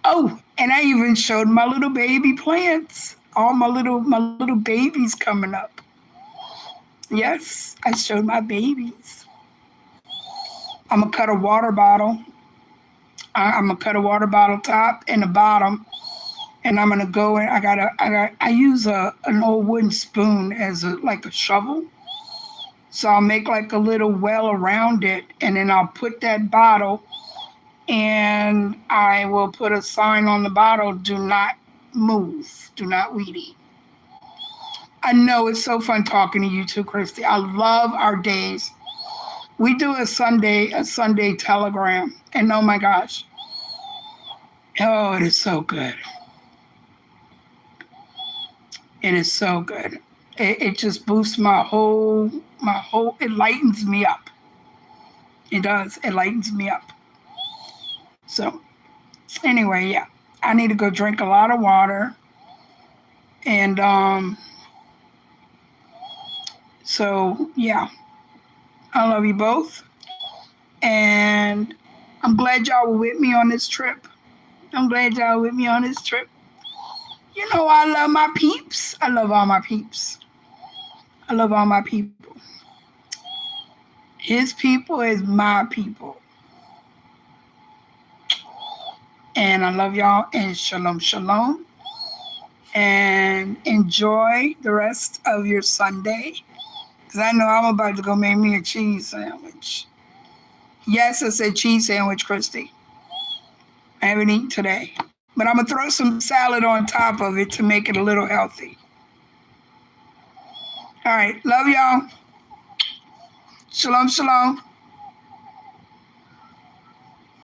Oh, and I even showed my little baby plants. All my little babies coming up. Yes, I showed my babies. I'm gonna cut a water bottle. I'm gonna cut a water bottle top and the bottom. And I'm gonna go and I use an old wooden spoon as like a shovel. So I'll make like a little well around it, and then I'll put that bottle, and I will put a sign on the bottle: do not move, do not weed eat. I know it's so fun talking to you too, Christy. I love our days. We do a Sunday telegram, and oh my gosh. Oh, it is so good. It is so good. It just boosts my whole, it lightens me up. It does. It lightens me up. So anyway, yeah. I need to go drink a lot of water. And so yeah. I love you both. And I'm glad y'all were with me on this trip. I'm glad y'all were with me on this trip. You know, I love my peeps. I love all my peeps. I love all my people. His people is my people. And I love y'all. And shalom, shalom. And enjoy the rest of your Sunday. Because I know I'm about to go make me a cheese sandwich. Yes, I said cheese sandwich, Christy. I haven't eaten today. But I'm going to throw some salad on top of it to make it a little healthy. All right. Love y'all. Shalom, shalom.